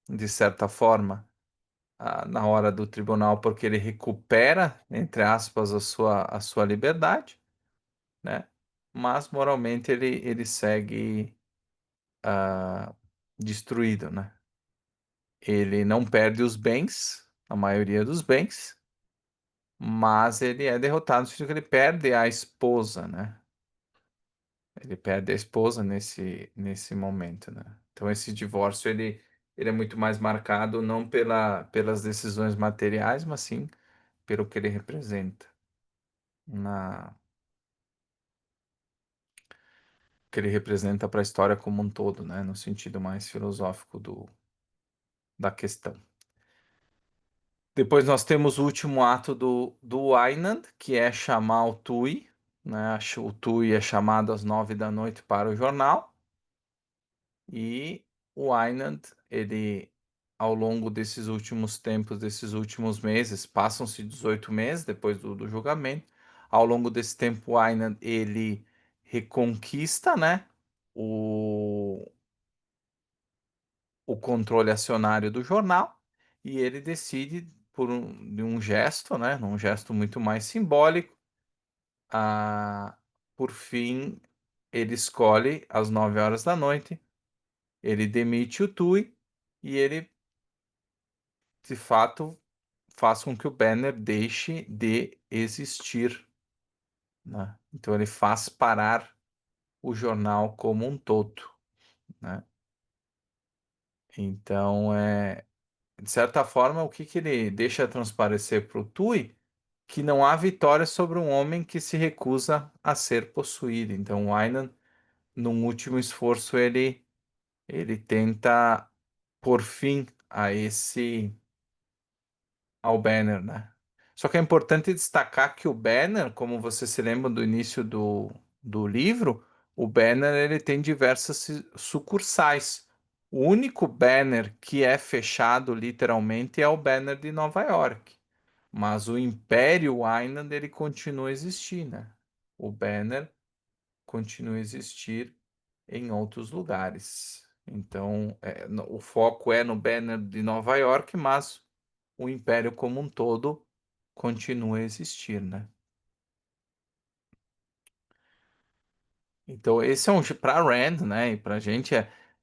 de certa forma, na hora do tribunal, porque ele recupera, entre aspas, a sua liberdade, né? Mas moralmente ele segue destruído, né? Ele não perde os bens, a maioria dos bens, mas ele é derrotado no sentido que ele perde a esposa, né? Ele perde a esposa nesse momento, né? Então esse divórcio ele é muito mais marcado não pelas decisões materiais, mas sim pelo que ele representa na que ele representa para a história como um todo, né? No sentido mais filosófico da questão. Depois nós temos o último ato do Ainand, que é chamar o Tui, né? O Tui é chamado às 9 da noite para o jornal, e o Ainand, ele, ao longo desses últimos tempos, desses últimos meses, passam-se 18 meses depois do julgamento, ao longo desse tempo, o Ainand, ele reconquista, né? O, o controle acionário do jornal e ele decide, de um gesto, né, um gesto muito mais simbólico, a, por fim, ele escolhe às 9 horas da noite, ele demite o Tui e ele, de fato, faz com que o Banner deixe de existir, né? Então ele faz parar o jornal como um todo, né? Então, de certa forma, o que que ele deixa transparecer para o Tui? Que não há vitória sobre um homem que se recusa a ser possuído. Então, o Aynan, num último esforço, ele tenta por fim ao Banner, né? Só que é importante destacar que o Banner, como você se lembra do início do livro, O banner ele tem diversas sucursais. O único banner que é fechado literalmente é o banner de Nova York. Mas o Império Island ele continua a existir, né? O banner continua a existir em outros lugares. Então, o foco é no banner de Nova York, mas o Império como um todo continua a existir, né? Então, esse é um para Rand, né? E para a gente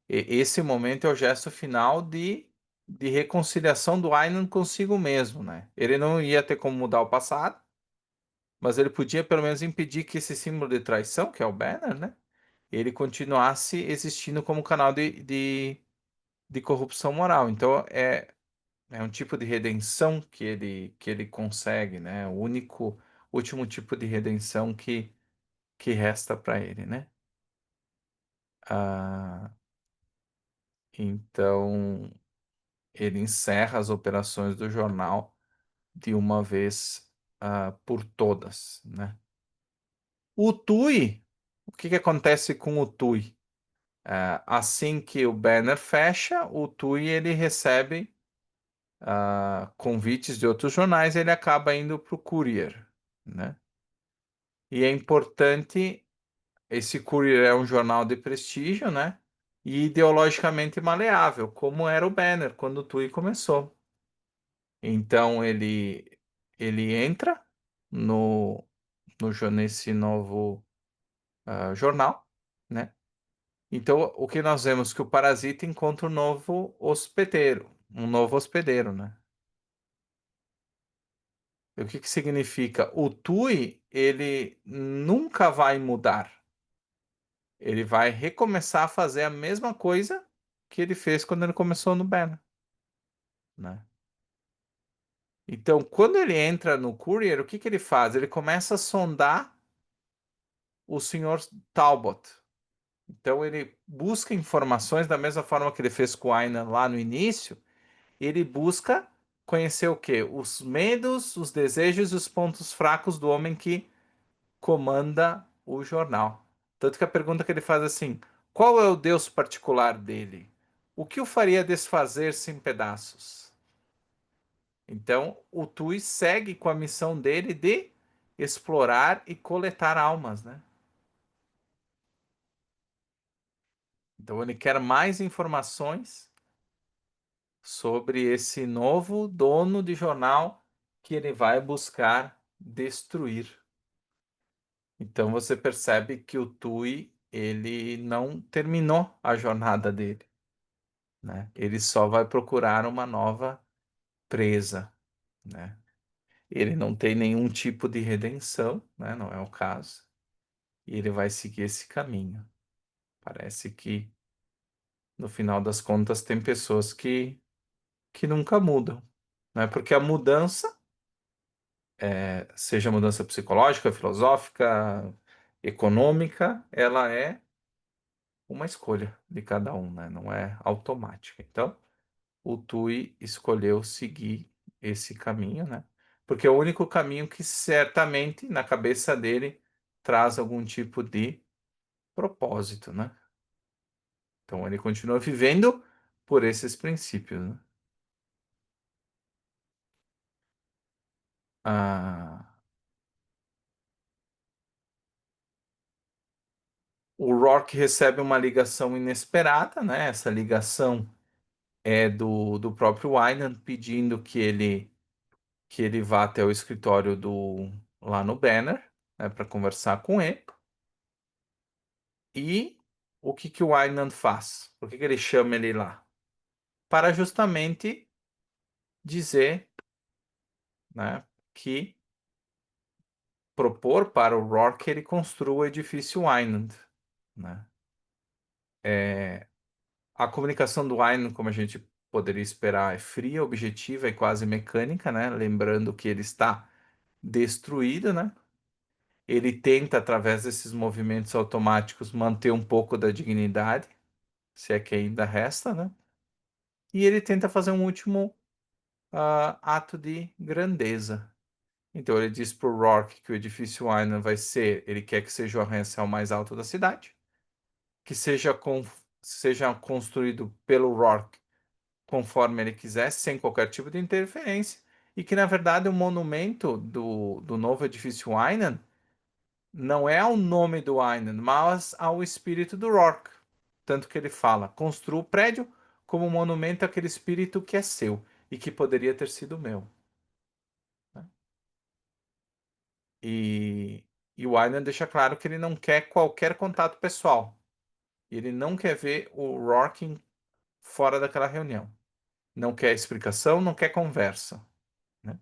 esse momento é o gesto final de reconciliação do Aynan consigo mesmo, né? Ele não ia ter como mudar o passado, mas ele podia pelo menos impedir que esse símbolo de traição, que é o banner, né? Ele continuasse existindo como canal de corrupção moral. Então, é um tipo de redenção que ele consegue, né? O último tipo de redenção que resta para ele, né? Ah, então, ele encerra as operações do jornal de uma vez por todas, né? O TUI, o que que acontece com o TUI? Assim que o banner fecha, o TUI ele recebe convites de outros jornais, ele acaba indo para o Courier, né? E é importante, esse Courier é um jornal de prestígio, né? E ideologicamente maleável, como era o banner quando o TUI começou. Então ele entra no, nesse novo jornal, né? Então o que nós vemos que o parasita encontra um novo hospedeiro, né? E o que que significa? O TUI ele nunca vai mudar. Ele vai recomeçar a fazer a mesma coisa que ele fez quando ele começou no Banner, né? Então, quando ele entra no Courier, o que que ele faz? Ele começa a sondar o senhor Talbot. Então ele busca informações da mesma forma que ele fez com o Aina lá no início. Ele busca conhecer o quê? Os medos, os desejos e os pontos fracos do homem que comanda o jornal. Tanto que a pergunta que ele faz é assim: qual é o Deus particular dele? O que o faria desfazer-se em pedaços? Então, o Tui segue com a missão dele de explorar e coletar almas, né? Então, ele quer mais informações sobre esse novo dono de jornal que ele vai buscar destruir. Então você percebe que o Tui ele não terminou a jornada dele, né? Ele só vai procurar uma nova presa, né? Ele não tem nenhum tipo de redenção, né? Não é o caso. E ele vai seguir esse caminho. Parece que no final das contas tem pessoas que nunca mudam, né? Porque a mudança seja mudança psicológica, filosófica, econômica, ela é uma escolha de cada um, né? Não é automática. Então, o Tui escolheu seguir esse caminho, né? Porque é o único caminho que certamente na cabeça dele traz algum tipo de propósito, né? Então, ele continua vivendo por esses princípios, né? Ah, o Rock recebe uma ligação inesperada, né? Essa ligação é do próprio Wynan pedindo que ele vá até o escritório do lá no Banner, né, para conversar com ele. E o que que o Wynan faz? Por que que ele chama ele lá? Para justamente dizer, né, que propor para o Rourke que ele construa o edifício Wynan, né? A comunicação do Wynan, como a gente poderia esperar, é fria, objetiva e quase mecânica, né? Lembrando que ele está destruído, né? Ele tenta, através desses movimentos automáticos, manter um pouco da dignidade, se é que ainda resta, né? E ele tenta fazer um último ato de grandeza. Então ele diz para o Rourke que o edifício Wyman vai ser, ele quer que seja o arranha-céu mais alto da cidade. que seja construído pelo Rourke conforme ele quisesse, sem qualquer tipo de interferência, e que, na verdade, o monumento do novo edifício Aynan não é ao nome do Aynan, mas ao espírito do Rourke. Tanto que ele fala: construa o prédio como um monumento àquele espírito que é seu e que poderia ter sido meu. Né? E, e o Aynan deixa claro que ele não quer qualquer contato pessoal. Ele não quer ver o Rourke fora daquela reunião. Não quer explicação, não quer conversa. Né?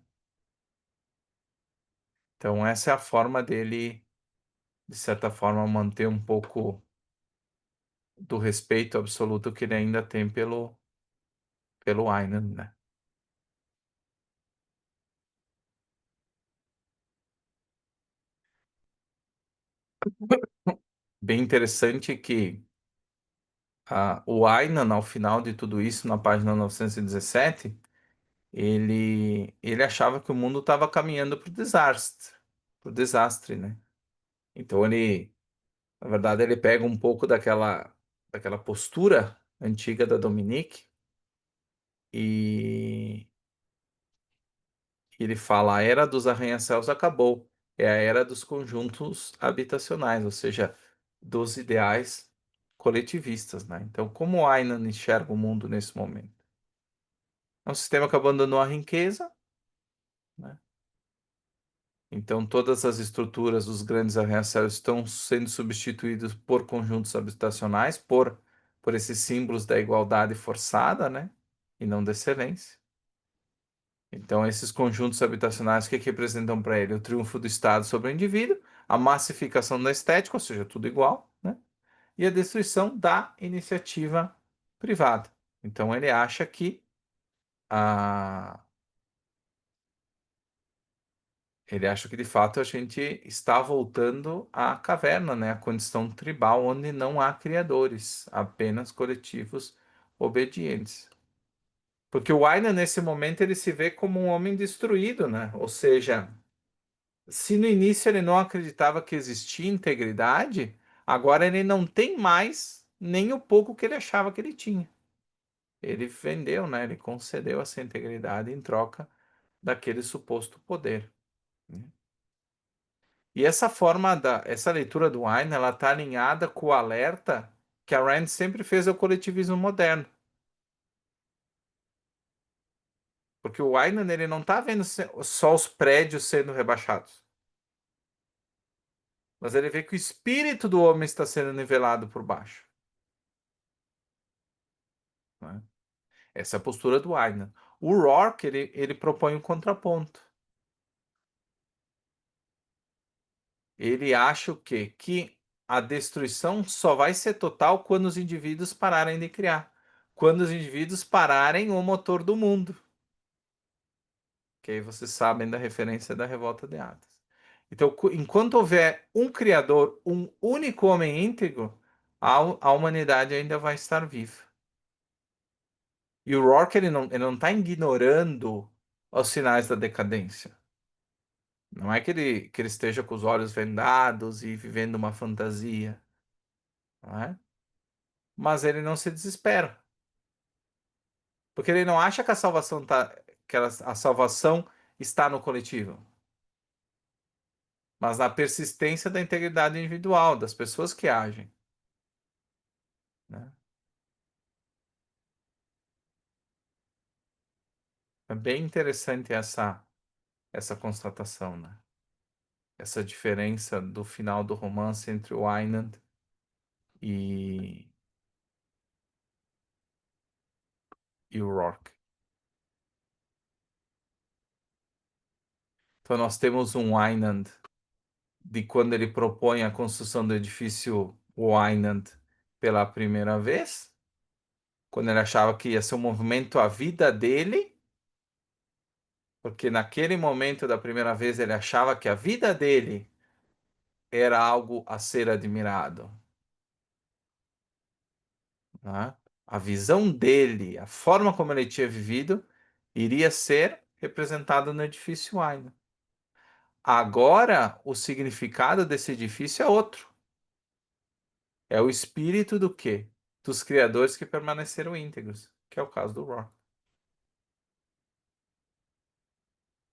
Então, essa é a forma dele, de certa forma, manter um pouco do respeito absoluto que ele ainda tem pelo Aynan, né? Bem interessante que o Aynan, ao final de tudo isso, na página 917, ele achava que o mundo estava caminhando para o desastre, né? Então ele, na verdade, ele pega um pouco daquela postura antiga da Dominique e ele fala: a era dos arranha-céus acabou, é a era dos conjuntos habitacionais, ou seja, dos ideais coletivistas, né? Então, como o Aynan enxerga o mundo nesse momento? É um sistema que abandonou a riqueza, né? Então, todas as estruturas dos grandes arranha-céus estão sendo substituídas por conjuntos habitacionais, por esses símbolos da igualdade forçada, né? E não da excelência. Então, esses conjuntos habitacionais, o que representam para ele? O triunfo do Estado sobre o indivíduo, a massificação da estética, ou seja, tudo igual, né? E a destruição da iniciativa privada. Então, a, ele acha que de fato a gente está voltando à caverna, né? A condição tribal, onde não há criadores, apenas coletivos obedientes. Porque o Aina, nesse momento, ele se vê como um homem destruído, né? Ou seja, se no início ele não acreditava que existia integridade, agora ele não tem mais nem o pouco que ele achava que ele tinha. Ele vendeu, né? Ele concedeu essa integridade em troca daquele suposto poder. Né? E essa leitura do Ayn, ela está alinhada com o alerta que a Rand sempre fez ao coletivismo moderno. Porque o Ayn, ele não está vendo só os prédios sendo rebaixados. Mas ele vê que o espírito do homem está sendo nivelado por baixo. Né? Essa é a postura do Ayn. O Rourke, ele propõe um contraponto. Ele acha o quê? Que a destruição só vai ser total quando os indivíduos pararem de criar. Quando os indivíduos pararem o motor do mundo. Que aí vocês sabem da referência da revolta de Adas. Então, enquanto houver um Criador, um único homem íntegro, a humanidade ainda vai estar viva. E o Rourke, ele não está ignorando os sinais da decadência. Não é que ele esteja com os olhos vendados e vivendo uma fantasia, não é? Mas ele não se desespera, porque ele não acha que a salvação a salvação está no coletivo, mas na persistência da integridade individual das pessoas que agem, né? É bem interessante essa constatação, né? Essa diferença do final do romance entre o Einand e, e o Rourke. Então nós temos um Einand de quando ele propõe a construção do edifício Wynand pela primeira vez, quando ele achava que ia ser um movimento à vida dele, porque naquele momento da primeira vez ele achava que a vida dele era algo a ser admirado, né? A visão dele, a forma como ele tinha vivido, iria ser representada no edifício Wynand. Agora, o significado desse edifício é outro. É o espírito do quê? Dos criadores que permaneceram íntegros, que é o caso do Rock.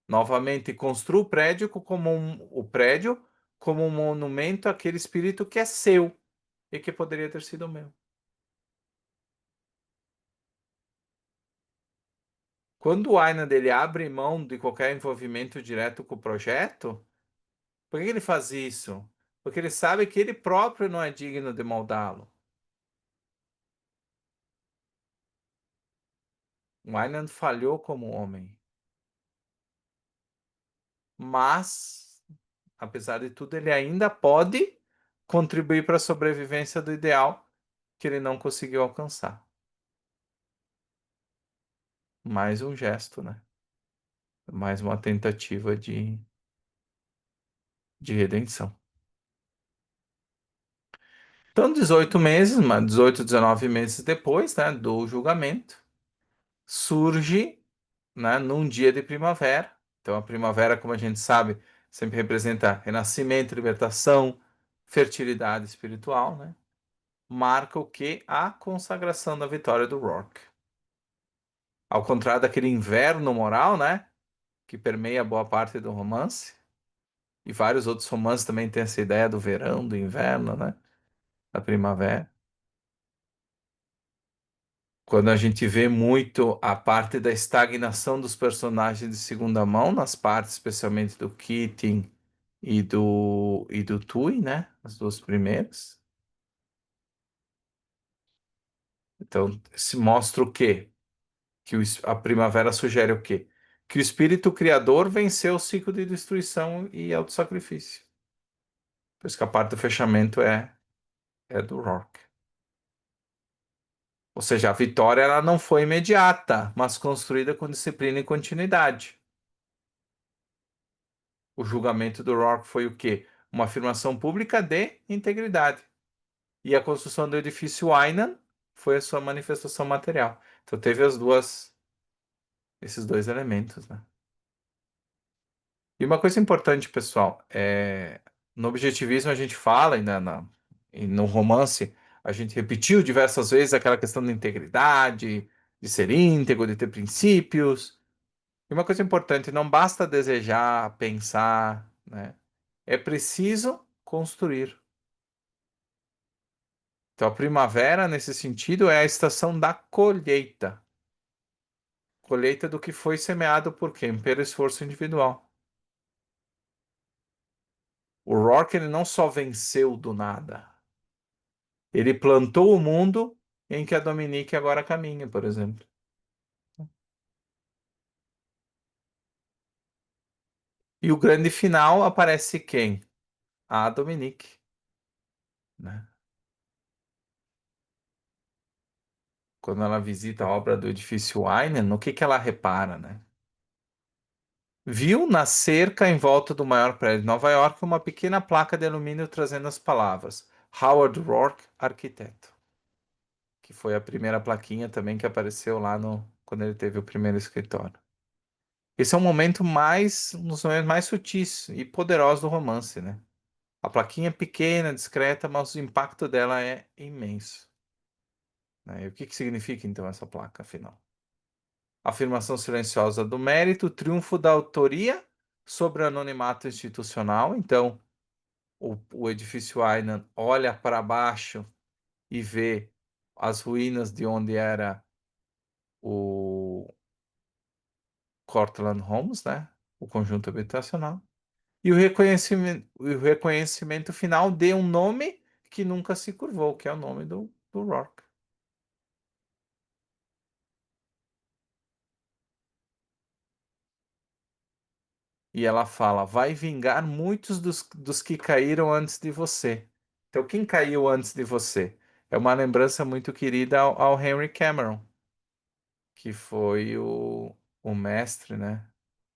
Novamente, construa o prédio como um monumento àquele espírito que é seu e que poderia ter sido meu. Quando o Aynan dele abre mão de qualquer envolvimento direto com o projeto, por que ele faz isso? Porque ele sabe que ele próprio não é digno de moldá-lo. O Aynan falhou como homem, mas, apesar de tudo, ele ainda pode contribuir para a sobrevivência do ideal que ele não conseguiu alcançar. Mais um gesto, né? Mais uma tentativa de redenção. Então, 18 meses, 18, 19 meses depois, né, do julgamento, surge, né, num dia de primavera. Então, a primavera, como a gente sabe, sempre representa renascimento, libertação, fertilidade espiritual, né? Marca o que? A consagração da vitória do Rourke. Ao contrário daquele inverno moral, né, que permeia boa parte do romance, e vários outros romances também têm essa ideia do verão, do inverno, né, da primavera. Quando a gente vê muito a parte da estagnação dos personagens de segunda mão, nas partes especialmente do Keating e do Tui, né? As duas primeiras. Então, se mostra o quê? A primavera sugere o quê? Que o espírito criador venceu o ciclo de destruição e autossacrifício. Por isso que a parte do fechamento é do Rourke. Ou seja, a vitória ela não foi imediata, mas construída com disciplina e continuidade. O julgamento do Rourke foi o quê? Uma afirmação pública de integridade. E a construção do edifício Aynan foi a sua manifestação material. Então teve esses dois elementos, né? E uma coisa importante, pessoal, no objetivismo a gente fala, e no romance a gente repetiu diversas vezes aquela questão da integridade, de ser íntegro, de ter princípios. E uma coisa importante, não basta desejar, pensar, né? É preciso construir. Então, a primavera, nesse sentido, é a estação da colheita. Colheita do que foi semeado por quem? Pelo esforço individual. O Rourke, ele não só venceu do nada, ele plantou o mundo em que a Dominique agora caminha, por exemplo. E o grande final aparece quem? A Dominique, né? Quando ela visita a obra do edifício Aynen, no que ela repara, né? Viu na cerca em volta do maior prédio de Nova York uma pequena placa de alumínio trazendo as palavras Howard Rourke, arquiteto, que foi a primeira plaquinha também que apareceu lá no quando ele teve o primeiro escritório. Esse é um dos momentos mais sutis e poderosos do romance, né? A plaquinha é pequena, discreta, mas o impacto dela é imenso, né? E o que que significa então essa placa, afinal? Afirmação silenciosa do mérito, triunfo da autoria sobre o anonimato institucional. Então, o edifício Aynan olha para baixo e vê as ruínas de onde era o Cortlandt Homes, né? O conjunto habitacional. E o reconhecimento final de um nome que nunca se curvou, que é o nome do Rourke. E ela fala: vai vingar muitos dos que caíram antes de você. Então, quem caiu antes de você? É uma lembrança muito querida ao Henry Cameron, que foi o mestre, né?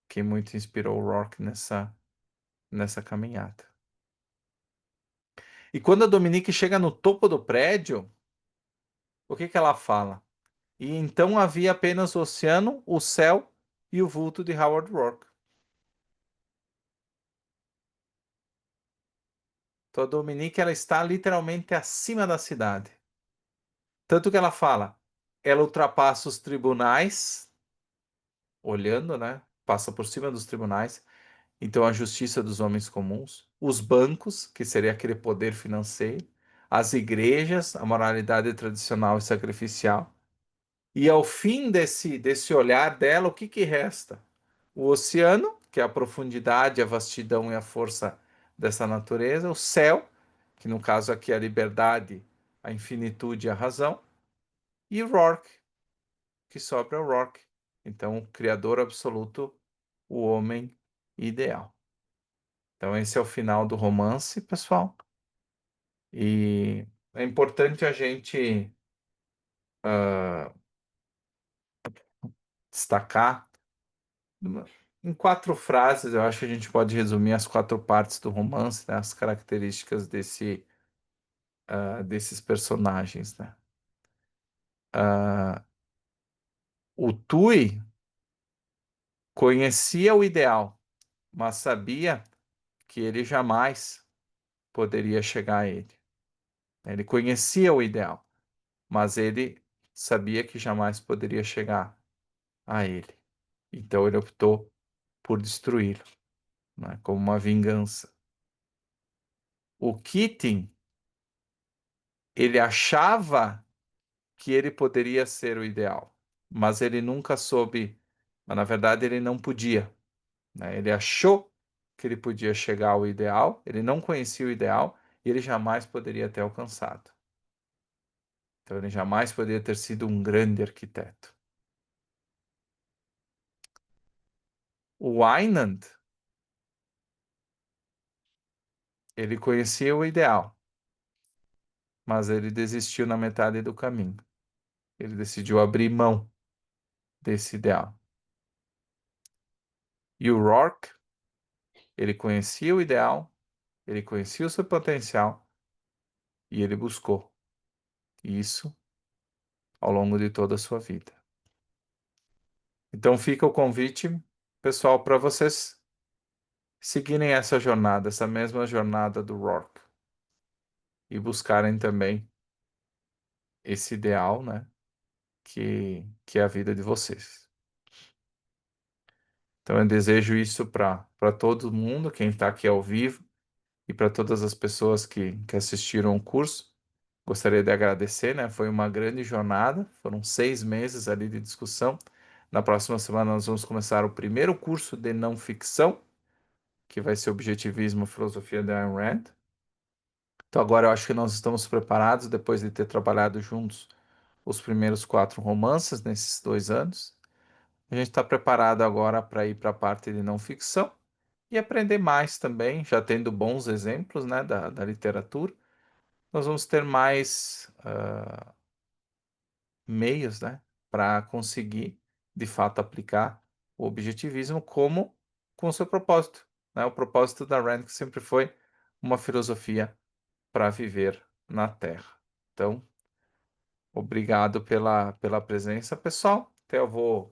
Que muito inspirou o Rourke nessa caminhada. E quando a Dominique chega no topo do prédio, o que que ela fala? E então havia apenas o oceano, o céu e o vulto de Howard Rourke. Então a Dominique ela está literalmente acima da cidade. Tanto que ela fala, ela ultrapassa os tribunais, olhando, né? Passa por cima dos tribunais. Então a justiça dos homens comuns, os bancos, que seria aquele poder financeiro, as igrejas, a moralidade tradicional e sacrificial. E ao fim desse olhar dela, o que que resta? O oceano, que é a profundidade, a vastidão e a força dessa natureza, o céu, que no caso aqui é a liberdade, a infinitude e a razão, e o Rourke, que sobra é o Rourke. Então, o criador absoluto, o homem ideal. Então, esse é o final do romance, pessoal. E é importante a gente destacar em 4 frases, eu acho que a gente pode resumir as 4 partes do romance, né, as características desses personagens, né? Ah, o Tui conhecia o ideal, mas sabia que ele jamais poderia chegar a ele. Ele conhecia o ideal, mas ele sabia que jamais poderia chegar a ele. Então ele optou por destruí-lo, né, como uma vingança. O Keating, ele achava que ele poderia ser o ideal, mas ele nunca soube, mas na verdade ele não podia, né? Ele achou que ele podia chegar ao ideal, ele não conhecia o ideal e ele jamais poderia ter alcançado. Então ele jamais poderia ter sido um grande arquiteto. O Wynand, ele conhecia o ideal, mas ele desistiu na metade do caminho. Ele decidiu abrir mão desse ideal. E o Rourke, ele conhecia o ideal, ele conhecia o seu potencial e ele buscou isso ao longo de toda a sua vida. Então fica o convite, pessoal, para vocês seguirem essa jornada, essa mesma jornada do Rourke e buscarem também esse ideal, né, que é a vida de vocês. Então eu desejo isso para todo mundo, quem está aqui ao vivo, e para todas as pessoas que assistiram o curso. Gostaria de agradecer, né? Foi uma grande jornada, foram 6 meses ali de discussão. Na próxima semana nós vamos começar o primeiro curso de não ficção, que vai ser Objetivismo, Filosofia de Ayn Rand. Então agora eu acho que nós estamos preparados, depois de ter trabalhado juntos os primeiros 4 romances nesses 2 anos. A gente está preparado agora para ir para a parte de não ficção e aprender mais também, já tendo bons exemplos, né, da literatura. Nós vamos ter mais meios, né, para conseguir, de fato, aplicar o objetivismo como com o seu propósito, né? O propósito da Rand que sempre foi uma filosofia para viver na Terra. Então, obrigado pela presença, pessoal. Até eu vou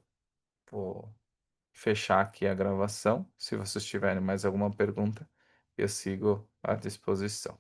fechar aqui a gravação. Se vocês tiverem mais alguma pergunta, eu sigo à disposição.